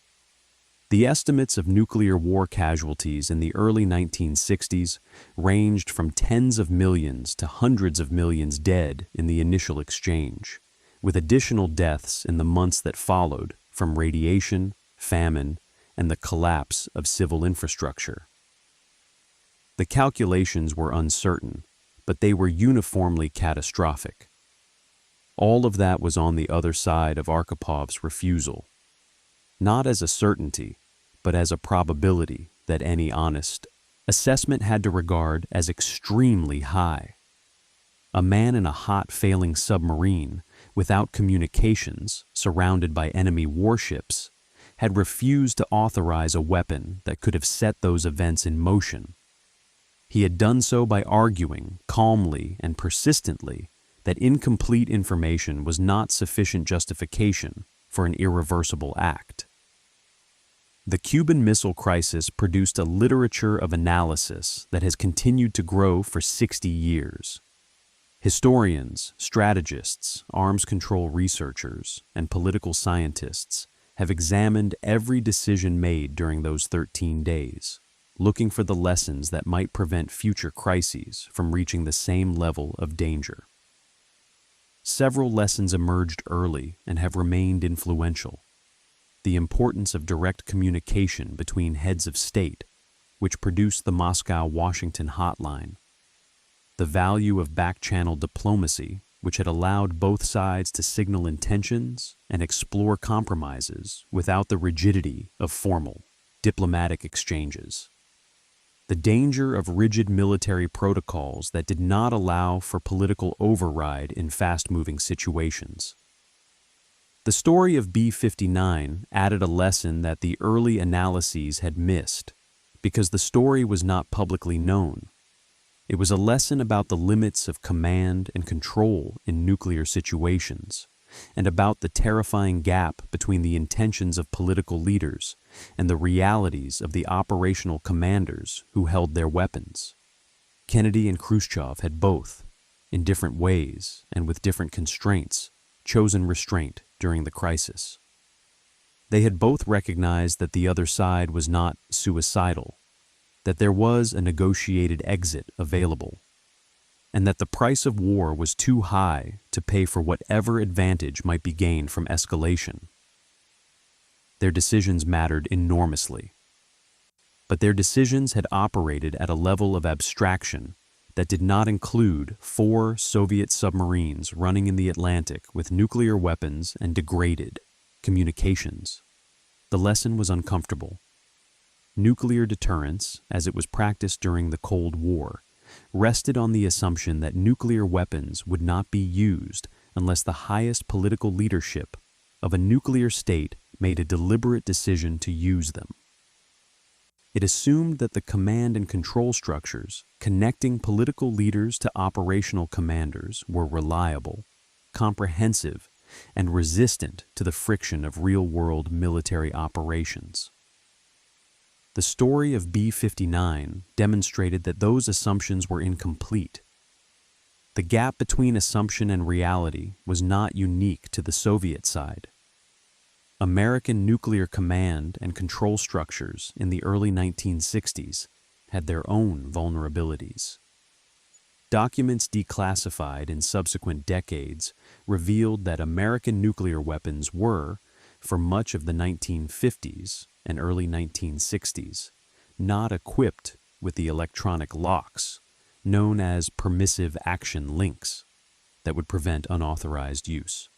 The estimates of nuclear war casualties in the early 1960s ranged from tens of millions to hundreds of millions dead in the initial exchange, with additional deaths in the months that followed from radiation, famine, and the collapse of civil infrastructure. The calculations were uncertain, but they were uniformly catastrophic. All of that was on the other side of Arkhipov's refusal, not as a certainty, but as a probability that any honest assessment had to regard as extremely high. A man in a hot, failing submarine, without communications, surrounded by enemy warships, had refused to authorize a weapon that could have set those events in motion. He had done so by arguing, calmly and persistently, that incomplete information was not sufficient justification for an irreversible act. The Cuban Missile Crisis produced a literature of analysis that has continued to grow for 60 years. Historians, strategists, arms control researchers, and political scientists have examined every decision made during those 13 days, looking for the lessons that might prevent future crises from reaching the same level of danger. Several lessons emerged early and have remained influential. The importance of direct communication between heads of state, which produced the Moscow-Washington hotline. The value of back-channel diplomacy, which had allowed both sides to signal intentions and explore compromises without the rigidity of formal, diplomatic exchanges. The danger of rigid military protocols that did not allow for political override in fast-moving situations. The story of B-59 added a lesson that the early analyses had missed, because the story was not publicly known. It was a lesson about the limits of command and control in nuclear situations, and about the terrifying gap between the intentions of political leaders and the realities of the operational commanders who held their weapons. Kennedy and Khrushchev had both, in different ways and with different constraints, chosen restraint during the crisis. They had both recognized that the other side was not suicidal, that there was a negotiated exit available, and that the price of war was too high to pay for whatever advantage might be gained from escalation. Their decisions mattered enormously, but their decisions had operated at a level of abstraction that did not include 4 Soviet submarines running in the Atlantic with nuclear weapons and degraded communications. The lesson was uncomfortable. Nuclear deterrence, as it was practiced during the Cold War, rested on the assumption that nuclear weapons would not be used unless the highest political leadership of a nuclear state made a deliberate decision to use them. It assumed that the command and control structures connecting political leaders to operational commanders were reliable, comprehensive, and resistant to the friction of real-world military operations. The story of B-59 demonstrated that those assumptions were incomplete. The gap between assumption and reality was not unique to the Soviet side. American nuclear command and control structures in the early 1960s had their own vulnerabilities. Documents declassified in subsequent decades revealed that American nuclear weapons were, for much of the 1950s and early 1960s, not equipped with the electronic locks known as permissive action links that would prevent unauthorized use.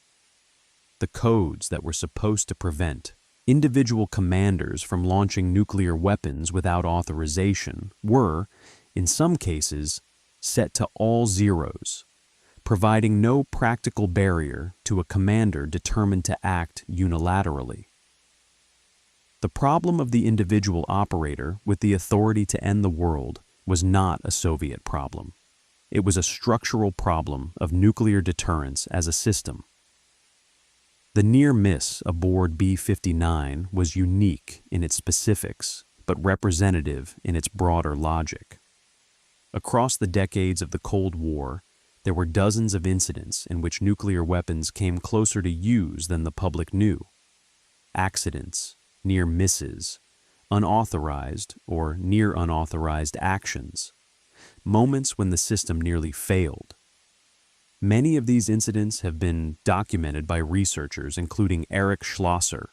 The codes that were supposed to prevent individual commanders from launching nuclear weapons without authorization were, in some cases, set to all zeros, providing no practical barrier to a commander determined to act unilaterally. The problem of the individual operator with the authority to end the world was not a Soviet problem. It was a structural problem of nuclear deterrence as a system. The near miss aboard B-59 was unique in its specifics, but representative in its broader logic. Across the decades of the Cold War, there were dozens of incidents in which nuclear weapons came closer to use than the public knew. Accidents, near misses, unauthorized or near unauthorized actions, moments when the system nearly failed. Many of these incidents have been documented by researchers including Schlosser,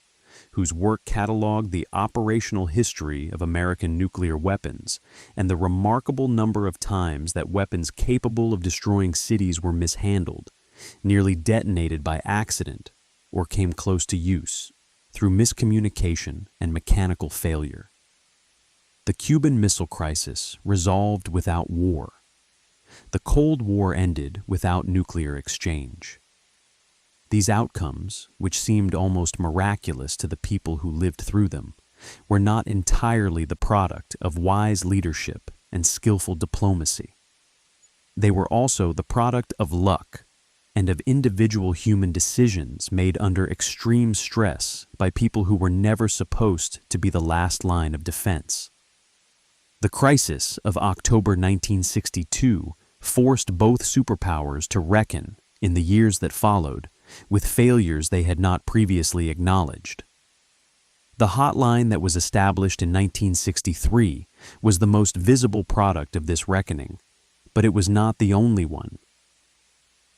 whose work cataloged the operational history of American nuclear weapons and the remarkable number of times that weapons capable of destroying cities were mishandled, nearly detonated by accident, or came close to use through miscommunication and mechanical failure. The Cuban Missile Crisis resolved without war. The Cold War ended without nuclear exchange. These outcomes, which seemed almost miraculous to the people who lived through them, were not entirely the product of wise leadership and skillful diplomacy. They were also the product of luck and of individual human decisions made under extreme stress by people who were never supposed to be the last line of defense. The crisis of October 1962 forced both superpowers to reckon, in the years that followed, with failures they had not previously acknowledged. The hotline that was established in 1963 was the most visible product of this reckoning, but it was not the only one.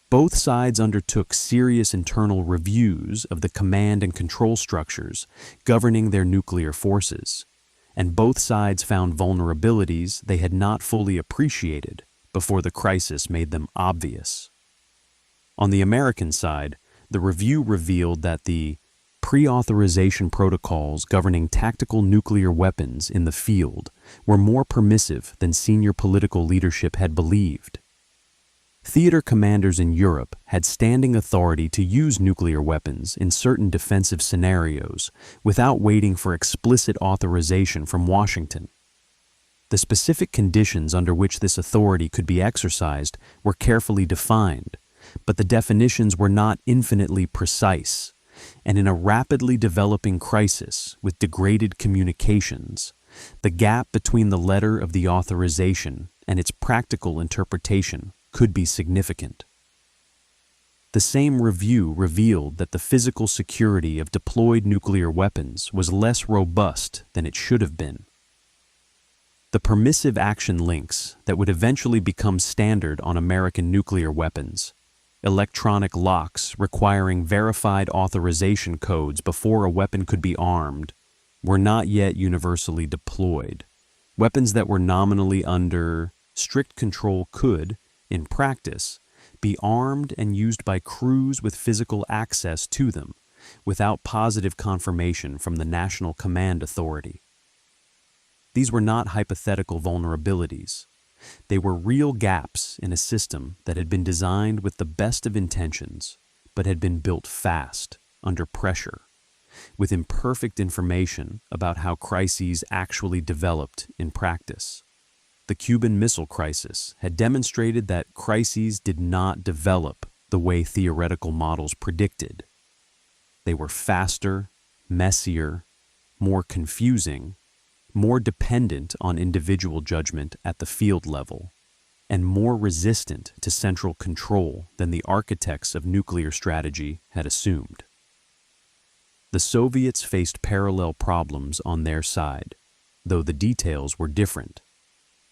Both sides undertook serious internal reviews of the command and control structures governing their nuclear forces, and both sides found vulnerabilities they had not fully appreciated before the crisis made them obvious. On the American side, the review revealed that the pre-authorization protocols governing tactical nuclear weapons in the field were more permissive than senior political leadership had believed. Theater commanders in Europe had standing authority to use nuclear weapons in certain defensive scenarios without waiting for explicit authorization from Washington. The specific conditions under which this authority could be exercised were carefully defined, but the definitions were not infinitely precise, and in a rapidly developing crisis with degraded communications, the gap between the letter of the authorization and its practical interpretation could be significant. The same review revealed that the physical security of deployed nuclear weapons was less robust than it should have been. The permissive action links that would eventually become standard on American nuclear weapons, electronic locks requiring verified authorization codes before a weapon could be armed, were not yet universally deployed. Weapons that were nominally under strict control could, in practice, be armed and used by crews with physical access to them, without positive confirmation from the National Command Authority. These were not hypothetical vulnerabilities. They were real gaps in a system that had been designed with the best of intentions, but had been built fast, under pressure, with imperfect information about how crises actually developed in practice. The Cuban Missile Crisis had demonstrated that crises did not develop the way theoretical models predicted. They were faster, messier, more confusing, more dependent on individual judgment at the field level, and more resistant to central control than the architects of nuclear strategy had assumed. The Soviets faced parallel problems on their side, though the details were different.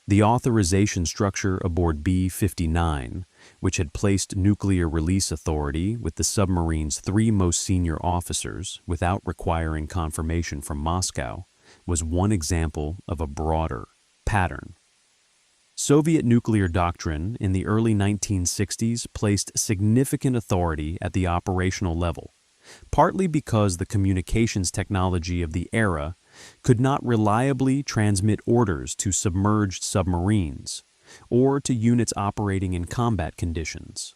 The authorization structure aboard B-59, which had placed nuclear release authority with the submarine's three most senior officers without requiring confirmation from Moscow, was one example of a broader pattern. Soviet nuclear doctrine in the early 1960s placed significant authority at the operational level, partly because the communications technology of the era could not reliably transmit orders to submerged submarines or to units operating in combat conditions.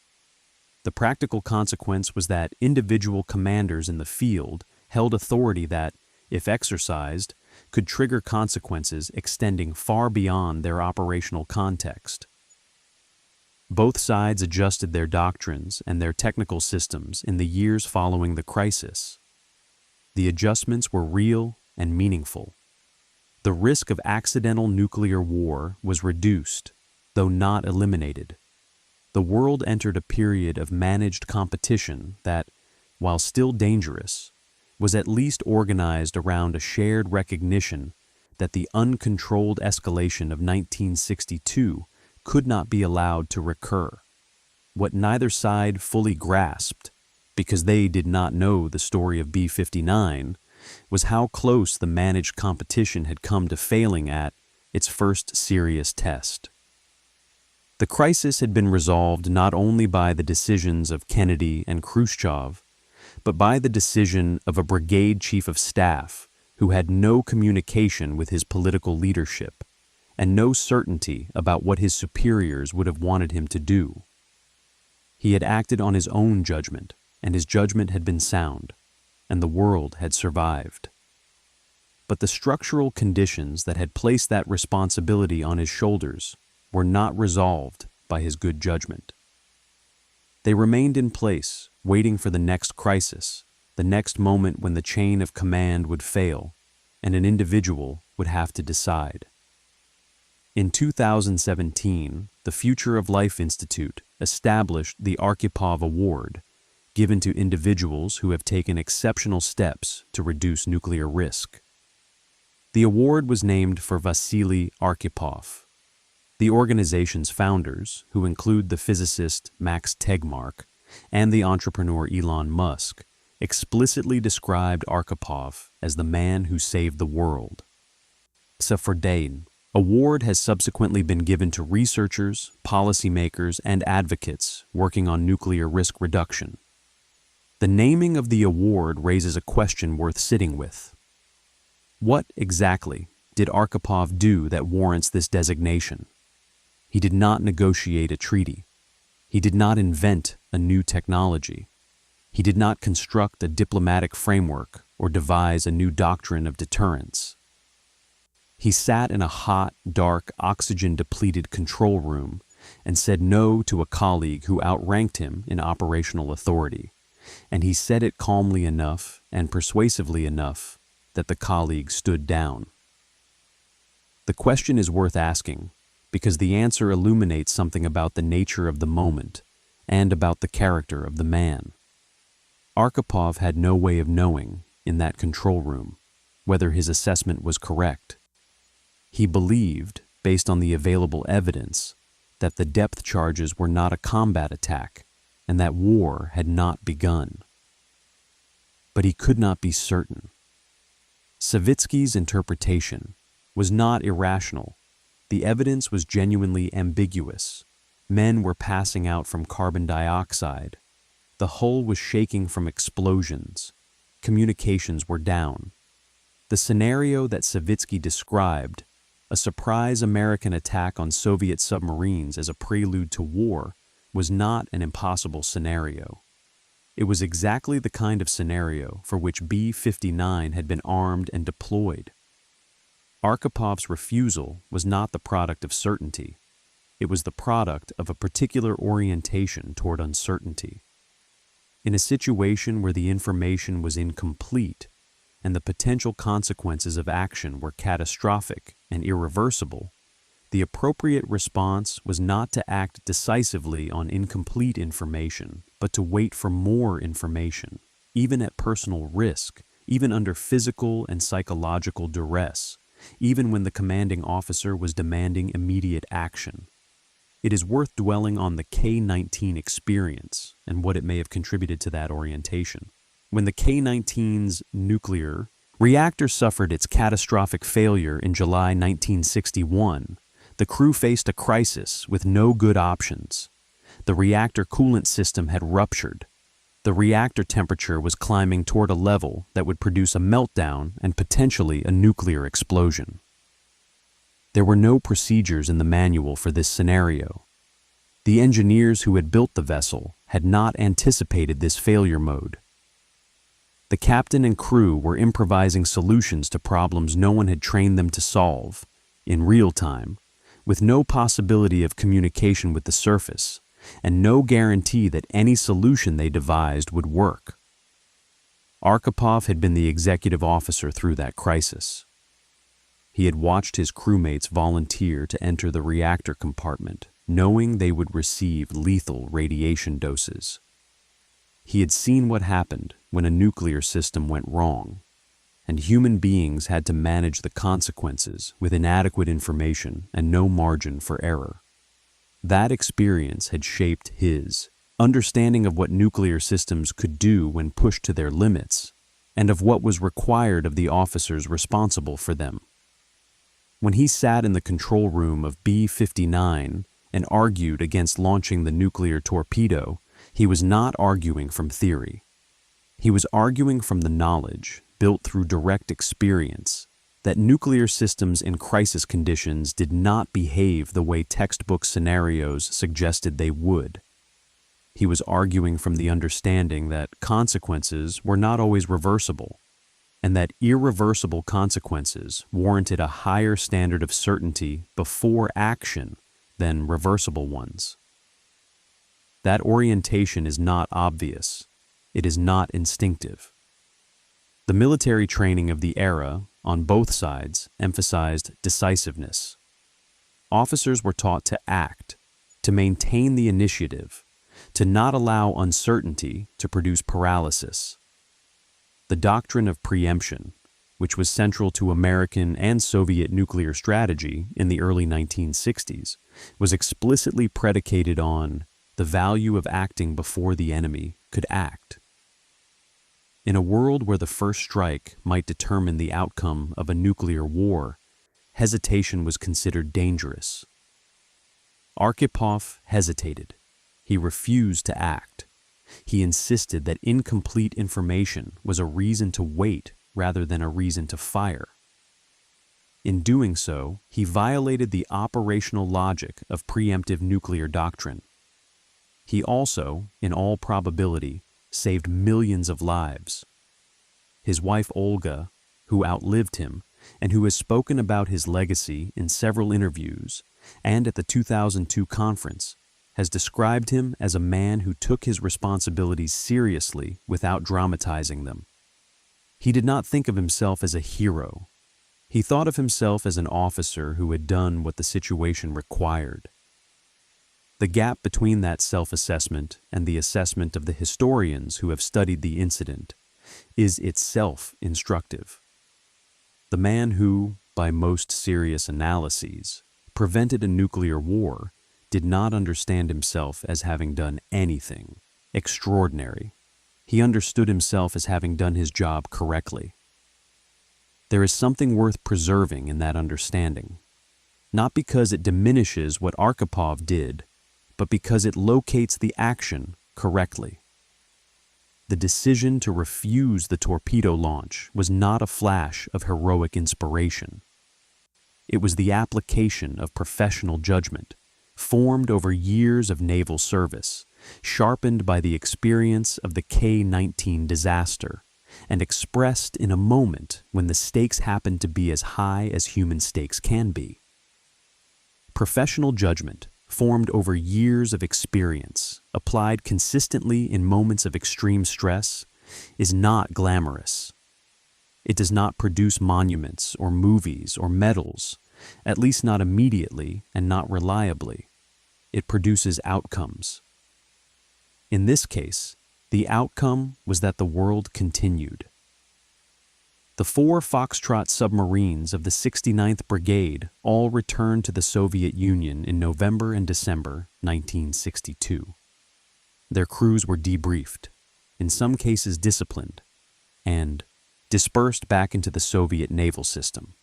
The practical consequence was that individual commanders in the field held authority that, if exercised, could trigger consequences extending far beyond their operational context. Both sides adjusted their doctrines and their technical systems in the years following the crisis. The adjustments were real and meaningful. The risk of accidental nuclear war was reduced, though not eliminated. The world entered a period of managed competition that, while still dangerous, was at least organized around a shared recognition that the uncontrolled escalation of 1962 could not be allowed to recur. What neither side fully grasped, because they did not know the story of B-59, was how close the managed competition had come to failing at its first serious test. The crisis had been resolved not only by the decisions of Kennedy and Khrushchev, but by the decision of a brigade chief of staff who had no communication with his political leadership and no certainty about what his superiors would have wanted him to do. He had acted on his own judgment, and his judgment had been sound, and the world had survived. But the structural conditions that had placed that responsibility on his shoulders were not resolved by his good judgment. They remained in place, waiting for the next crisis, the next moment when the chain of command would fail, and an individual would have to decide. In 2017, the Future of Life Institute established the Arkhipov Award, given to individuals who have taken exceptional steps to reduce nuclear risk. The award was named for Vasili Arkhipov. The organization's founders, who include the physicist Max Tegmark and the entrepreneur Elon Musk, explicitly described Arkhipov as the man who saved the world. The award has subsequently been given to researchers, policymakers, and advocates working on nuclear risk reduction. The naming of the award raises a question worth sitting with. What exactly did Arkhipov do that warrants this designation? He did not negotiate a treaty. He did not invent a new technology. He did not construct a diplomatic framework or devise a new doctrine of deterrence. He sat in a hot, dark, oxygen-depleted control room and said no to a colleague who outranked him in operational authority, and he said it calmly enough and persuasively enough that the colleague stood down. The question is worth asking because the answer illuminates something about the nature of the moment and about the character of the man. Arkhipov had no way of knowing, in that control room, whether his assessment was correct. He believed, based on the available evidence, that the depth charges were not a combat attack and that war had not begun. But he could not be certain. Savitsky's interpretation was not irrational. The evidence was genuinely ambiguous. Men were passing out from carbon dioxide. The hull was shaking from explosions. Communications were down. The scenario that Savitsky described, a surprise American attack on Soviet submarines as a prelude to war, was not an impossible scenario. It was exactly the kind of scenario for which B-59 had been armed and deployed. Arkhipov's refusal was not the product of certainty. It was the product of a particular orientation toward uncertainty. In a situation where the information was incomplete and the potential consequences of action were catastrophic and irreversible, the appropriate response was not to act decisively on incomplete information, but to wait for more information, even at personal risk, even under physical and psychological duress, even when the commanding officer was demanding immediate action. It is worth dwelling on the K-19 experience and what it may have contributed to that orientation. When the K-19's nuclear reactor suffered its catastrophic failure in July 1961, the crew faced a crisis with no good options. The reactor coolant system had ruptured. The reactor temperature was climbing toward a level that would produce a meltdown and potentially a nuclear explosion. There were no procedures in the manual for this scenario. The engineers who had built the vessel had not anticipated this failure mode. The captain and crew were improvising solutions to problems no one had trained them to solve, in real time, with no possibility of communication with the surface, and no guarantee that any solution they devised would work. Arkhipov had been the executive officer through that crisis. He had watched his crewmates volunteer to enter the reactor compartment, knowing they would receive lethal radiation doses. He had seen what happened when a nuclear system went wrong, and human beings had to manage the consequences with inadequate information and no margin for error. That experience had shaped his understanding of what nuclear systems could do when pushed to their limits, and of what was required of the officers responsible for them. When he sat in the control room of B-59 and argued against launching the nuclear torpedo, he was not arguing from theory. He was arguing from the knowledge, built through direct experience, that nuclear systems in crisis conditions did not behave the way textbook scenarios suggested they would. He was arguing from the understanding that consequences were not always reversible, and that irreversible consequences warranted a higher standard of certainty before action than reversible ones. That orientation is not obvious. It is not instinctive. The military training of the era, on both sides, emphasized decisiveness. Officers were taught to act, to maintain the initiative, to not allow uncertainty to produce paralysis. The doctrine of preemption, which was central to American and Soviet nuclear strategy in the early 1960s, was explicitly predicated on the value of acting before the enemy could act. In a world where the first strike might determine the outcome of a nuclear war, hesitation was considered dangerous. Arkhipov hesitated. He refused to act. He insisted that incomplete information was a reason to wait rather than a reason to fire. In doing so, he violated the operational logic of preemptive nuclear doctrine. He also, in all probability, saved millions of lives. His wife Olga, who outlived him and who has spoken about his legacy in several interviews and at the 2002 conference, has described him as a man who took his responsibilities seriously without dramatizing them. He did not think of himself as a hero. He thought of himself as an officer who had done what the situation required. The gap between that self-assessment and the assessment of the historians who have studied the incident is itself instructive. The man who, by most serious analyses, prevented a nuclear war did not understand himself as having done anything extraordinary. He understood himself as having done his job correctly. There is something worth preserving in that understanding, not because it diminishes what Arkhipov did, but because it locates the action correctly. The decision to refuse the torpedo launch was not a flash of heroic inspiration. It was the application of professional judgment, formed over years of naval service, sharpened by the experience of the K-19 disaster, and expressed in a moment when the stakes happened to be as high as human stakes can be. Professional judgment, formed over years of experience, applied consistently in moments of extreme stress, is not glamorous. It does not produce monuments or movies or medals, at least not immediately and not reliably. It produces outcomes. In this case, the outcome was that the world continued. The 4 Foxtrot submarines of the 69th Brigade all returned to the Soviet Union in November and December 1962. Their crews were debriefed, in some cases disciplined, and dispersed back into the Soviet naval system.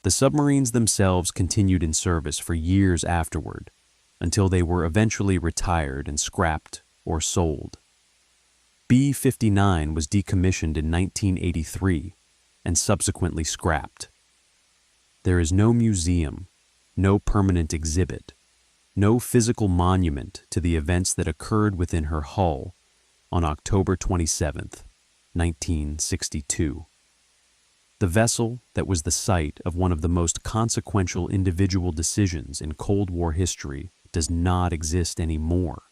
The submarines themselves continued in service for years afterward, until they were eventually retired and scrapped or sold. B-59 was decommissioned in 1983 and subsequently scrapped. There is no museum, no permanent exhibit, no physical monument to the events that occurred within her hull on October 27, 1962. The vessel that was the site of one of the most consequential individual decisions in Cold War history does not exist anymore.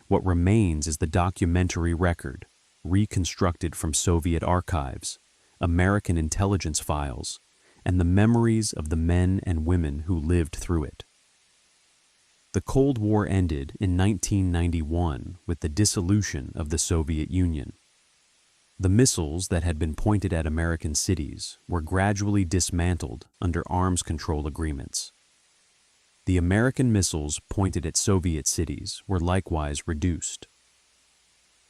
What remains is the documentary record, reconstructed from Soviet archives, American intelligence files, and the memories of the men and women who lived through it. The Cold War ended in 1991 with the dissolution of the Soviet Union. The missiles that had been pointed at American cities were gradually dismantled under arms control agreements. The American missiles pointed at Soviet cities were likewise reduced.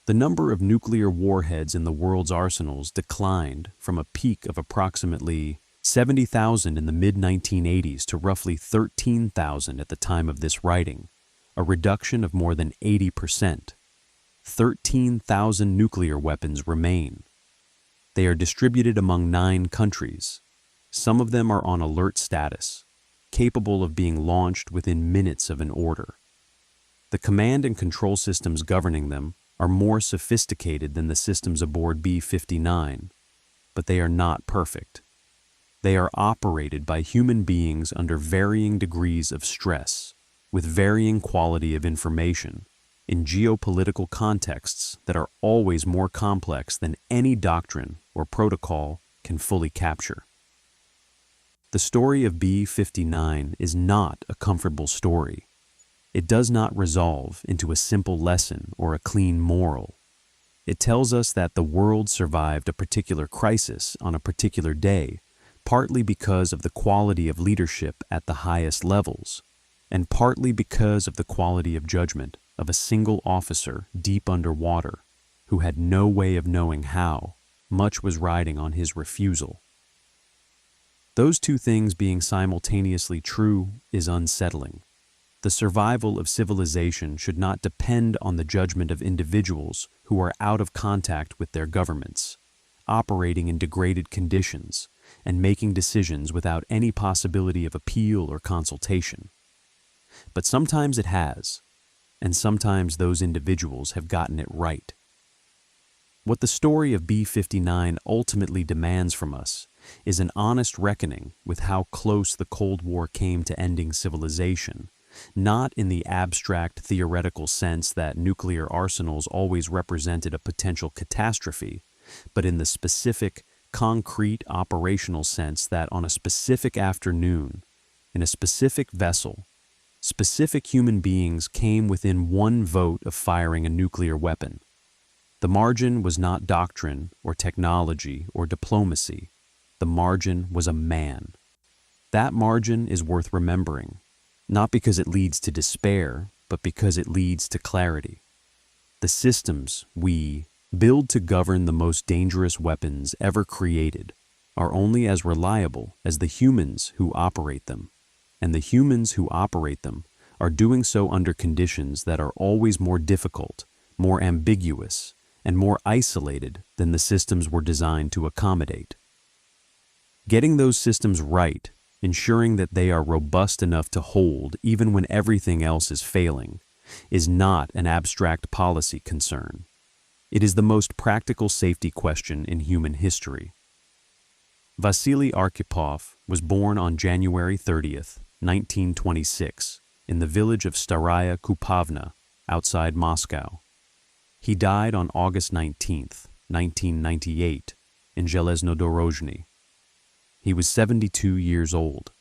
The number of nuclear warheads in the world's arsenals declined from a peak of approximately 70,000 in the mid-1980s to roughly 13,000 at the time of this writing, a reduction of more than 80%. 13,000 nuclear weapons remain. They are distributed among 9 countries. Some of them are on alert status, capable of being launched within minutes of an order. The command and control systems governing them are more sophisticated than the systems aboard B-59, but they are not perfect. They are operated by human beings under varying degrees of stress, with varying quality of information, in geopolitical contexts that are always more complex than any doctrine or protocol can fully capture. The story of B-59 is not a comfortable story. It does not resolve into a simple lesson or a clean moral. It tells us that the world survived a particular crisis on a particular day, partly because of the quality of leadership at the highest levels, and partly because of the quality of judgment of a single officer deep underwater who had no way of knowing how much was riding on his refusal. Those two things being simultaneously true is unsettling. The survival of civilization should not depend on the judgment of individuals who are out of contact with their governments, operating in degraded conditions, and making decisions without any possibility of appeal or consultation. But sometimes it has, and sometimes those individuals have gotten it right. What the story of B-59 ultimately demands from us is an honest reckoning with how close the Cold War came to ending civilization, not in the abstract theoretical sense that nuclear arsenals always represented a potential catastrophe, but in the specific, concrete operational sense that on a specific afternoon, in a specific vessel, specific human beings came within one vote of firing a nuclear weapon. The margin was not doctrine or technology or diplomacy. The margin was a man. That margin is worth remembering, not because it leads to despair, but because it leads to clarity. The systems we build to govern the most dangerous weapons ever created are only as reliable as the humans who operate them, and the humans who operate them are doing so under conditions that are always more difficult, more ambiguous, and more isolated than the systems were designed to accommodate. Getting those systems right, ensuring that they are robust enough to hold even when everything else is failing, is not an abstract policy concern. It is the most practical safety question in human history. Vasili Arkhipov was born on January 30th, 1926, in the village of Staraya Kupovna, outside Moscow. He died on August 19th, 1998, in Zheleznodorozhny. He was 72 years old.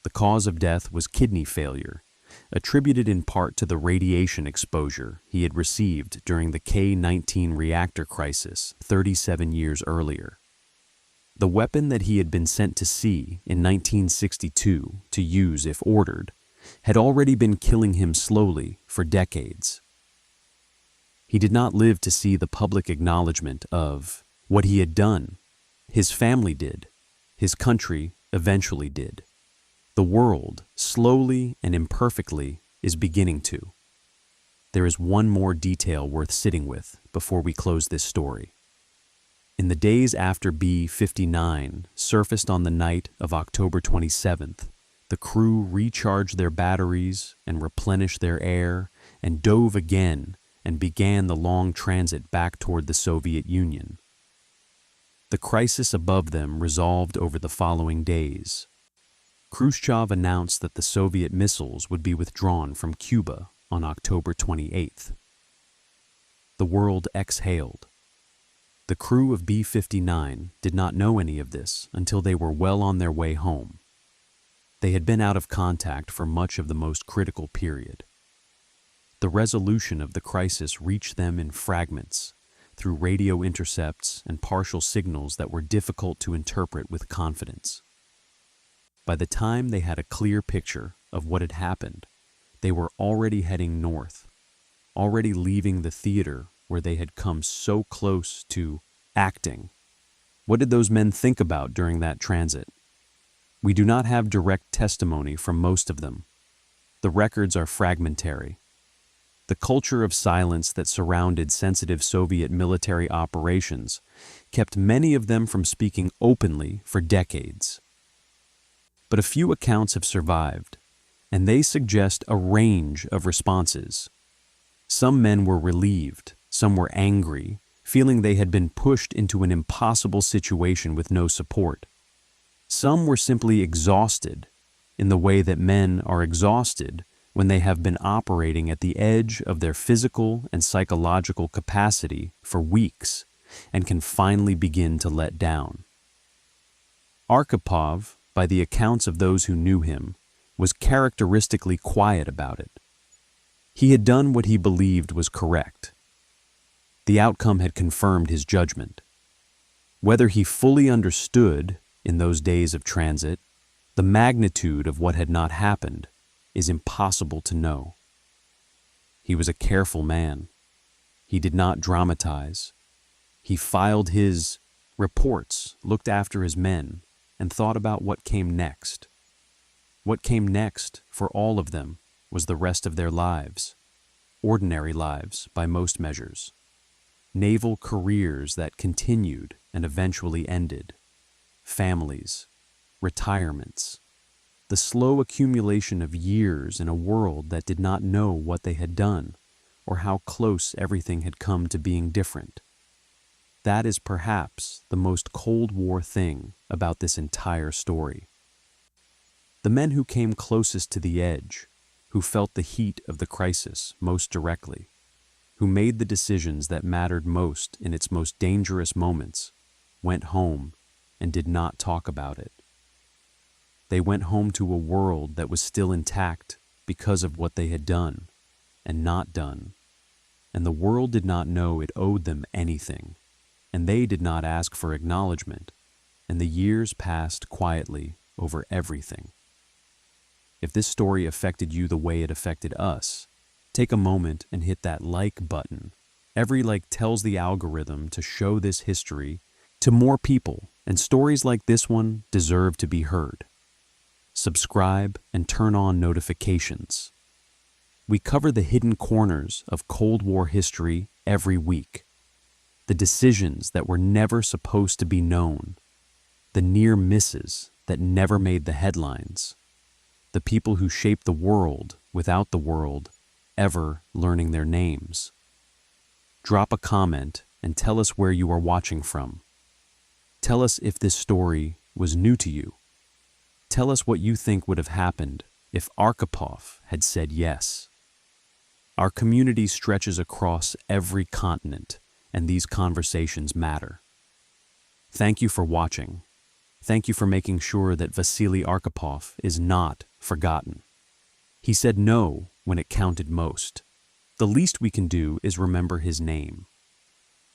The cause of death was kidney failure, attributed in part to the radiation exposure he had received during the K-19 reactor crisis 37 years earlier. The weapon that he had been sent to sea in 1962 to use if ordered had already been killing him slowly for decades. He did not live to see the public acknowledgement of what he had done. His family did. His country eventually did. The world, slowly and imperfectly, is beginning to. There is one more detail worth sitting with before we close this story. In the days after B-59 surfaced on the night of October 27th, the crew recharged their batteries and replenished their air and dove again and began the long transit back toward the Soviet Union. The crisis above them resolved over the following days. Khrushchev announced that the Soviet missiles would be withdrawn from Cuba on October 28th. The world exhaled. The crew of B-59 did not know any of this until they were well on their way home. They had been out of contact for much of the most critical period. The resolution of the crisis reached them in fragments, through radio intercepts and partial signals that were difficult to interpret with confidence. By the time they had a clear picture of what had happened, they were already heading north, already leaving the theater where they had come so close to acting. What did those men think about during that transit? We do not have direct testimony from most of them. The records are fragmentary. The culture of silence that surrounded sensitive Soviet military operations kept many of them from speaking openly for decades. But a few accounts have survived, and they suggest a range of responses. Some men were relieved, some were angry, feeling they had been pushed into an impossible situation with no support. Some were simply exhausted, in the way that men are exhausted when they have been operating at the edge of their physical and psychological capacity for weeks and can finally begin to let down. Arkhipov, by the accounts of those who knew him, was characteristically quiet about it. He had done what he believed was correct. The outcome had confirmed his judgment. Whether he fully understood, in those days of transit, the magnitude of what had not happened is impossible to know. He was a careful man. He did not dramatize. He filed his reports, looked after his men, and thought about what came next. What came next for all of them was the rest of their lives, ordinary lives by most measures, naval careers that continued and eventually ended, families, retirements, the slow accumulation of years in a world that did not know what they had done or how close everything had come to being different. That is perhaps the most Cold War thing about this entire story. The men who came closest to the edge, who felt the heat of the crisis most directly, who made the decisions that mattered most in its most dangerous moments, went home and did not talk about it. They went home to a world that was still intact because of what they had done and not done, and the world did not know it owed them anything, and they did not ask for acknowledgement, and the years passed quietly over everything. If this story affected you the way it affected us, take a moment and hit that like button. Every like tells the algorithm to show this history to more people, and stories like this one deserve to be heard. Subscribe and turn on notifications. We cover the hidden corners of Cold War history every week. The decisions that were never supposed to be known. The near misses that never made the headlines. The people who shaped the world without the world ever learning their names. Drop a comment and tell us where you are watching from. Tell us if this story was new to you. Tell us what you think would have happened if Arkhipov had said yes. Our community stretches across every continent, and these conversations matter. Thank you for watching. Thank you for making sure that Vasili Arkhipov is not forgotten. He said no when it counted most. The least we can do is remember his name.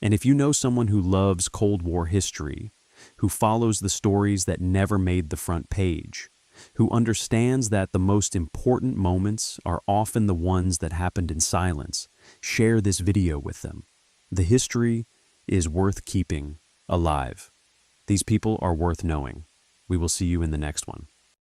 And if you know someone who loves Cold War history, who follows the stories that never made the front page, who understands that the most important moments are often the ones that happened in silence, share this video with them. The history is worth keeping alive. These people are worth knowing. We will see you in the next one.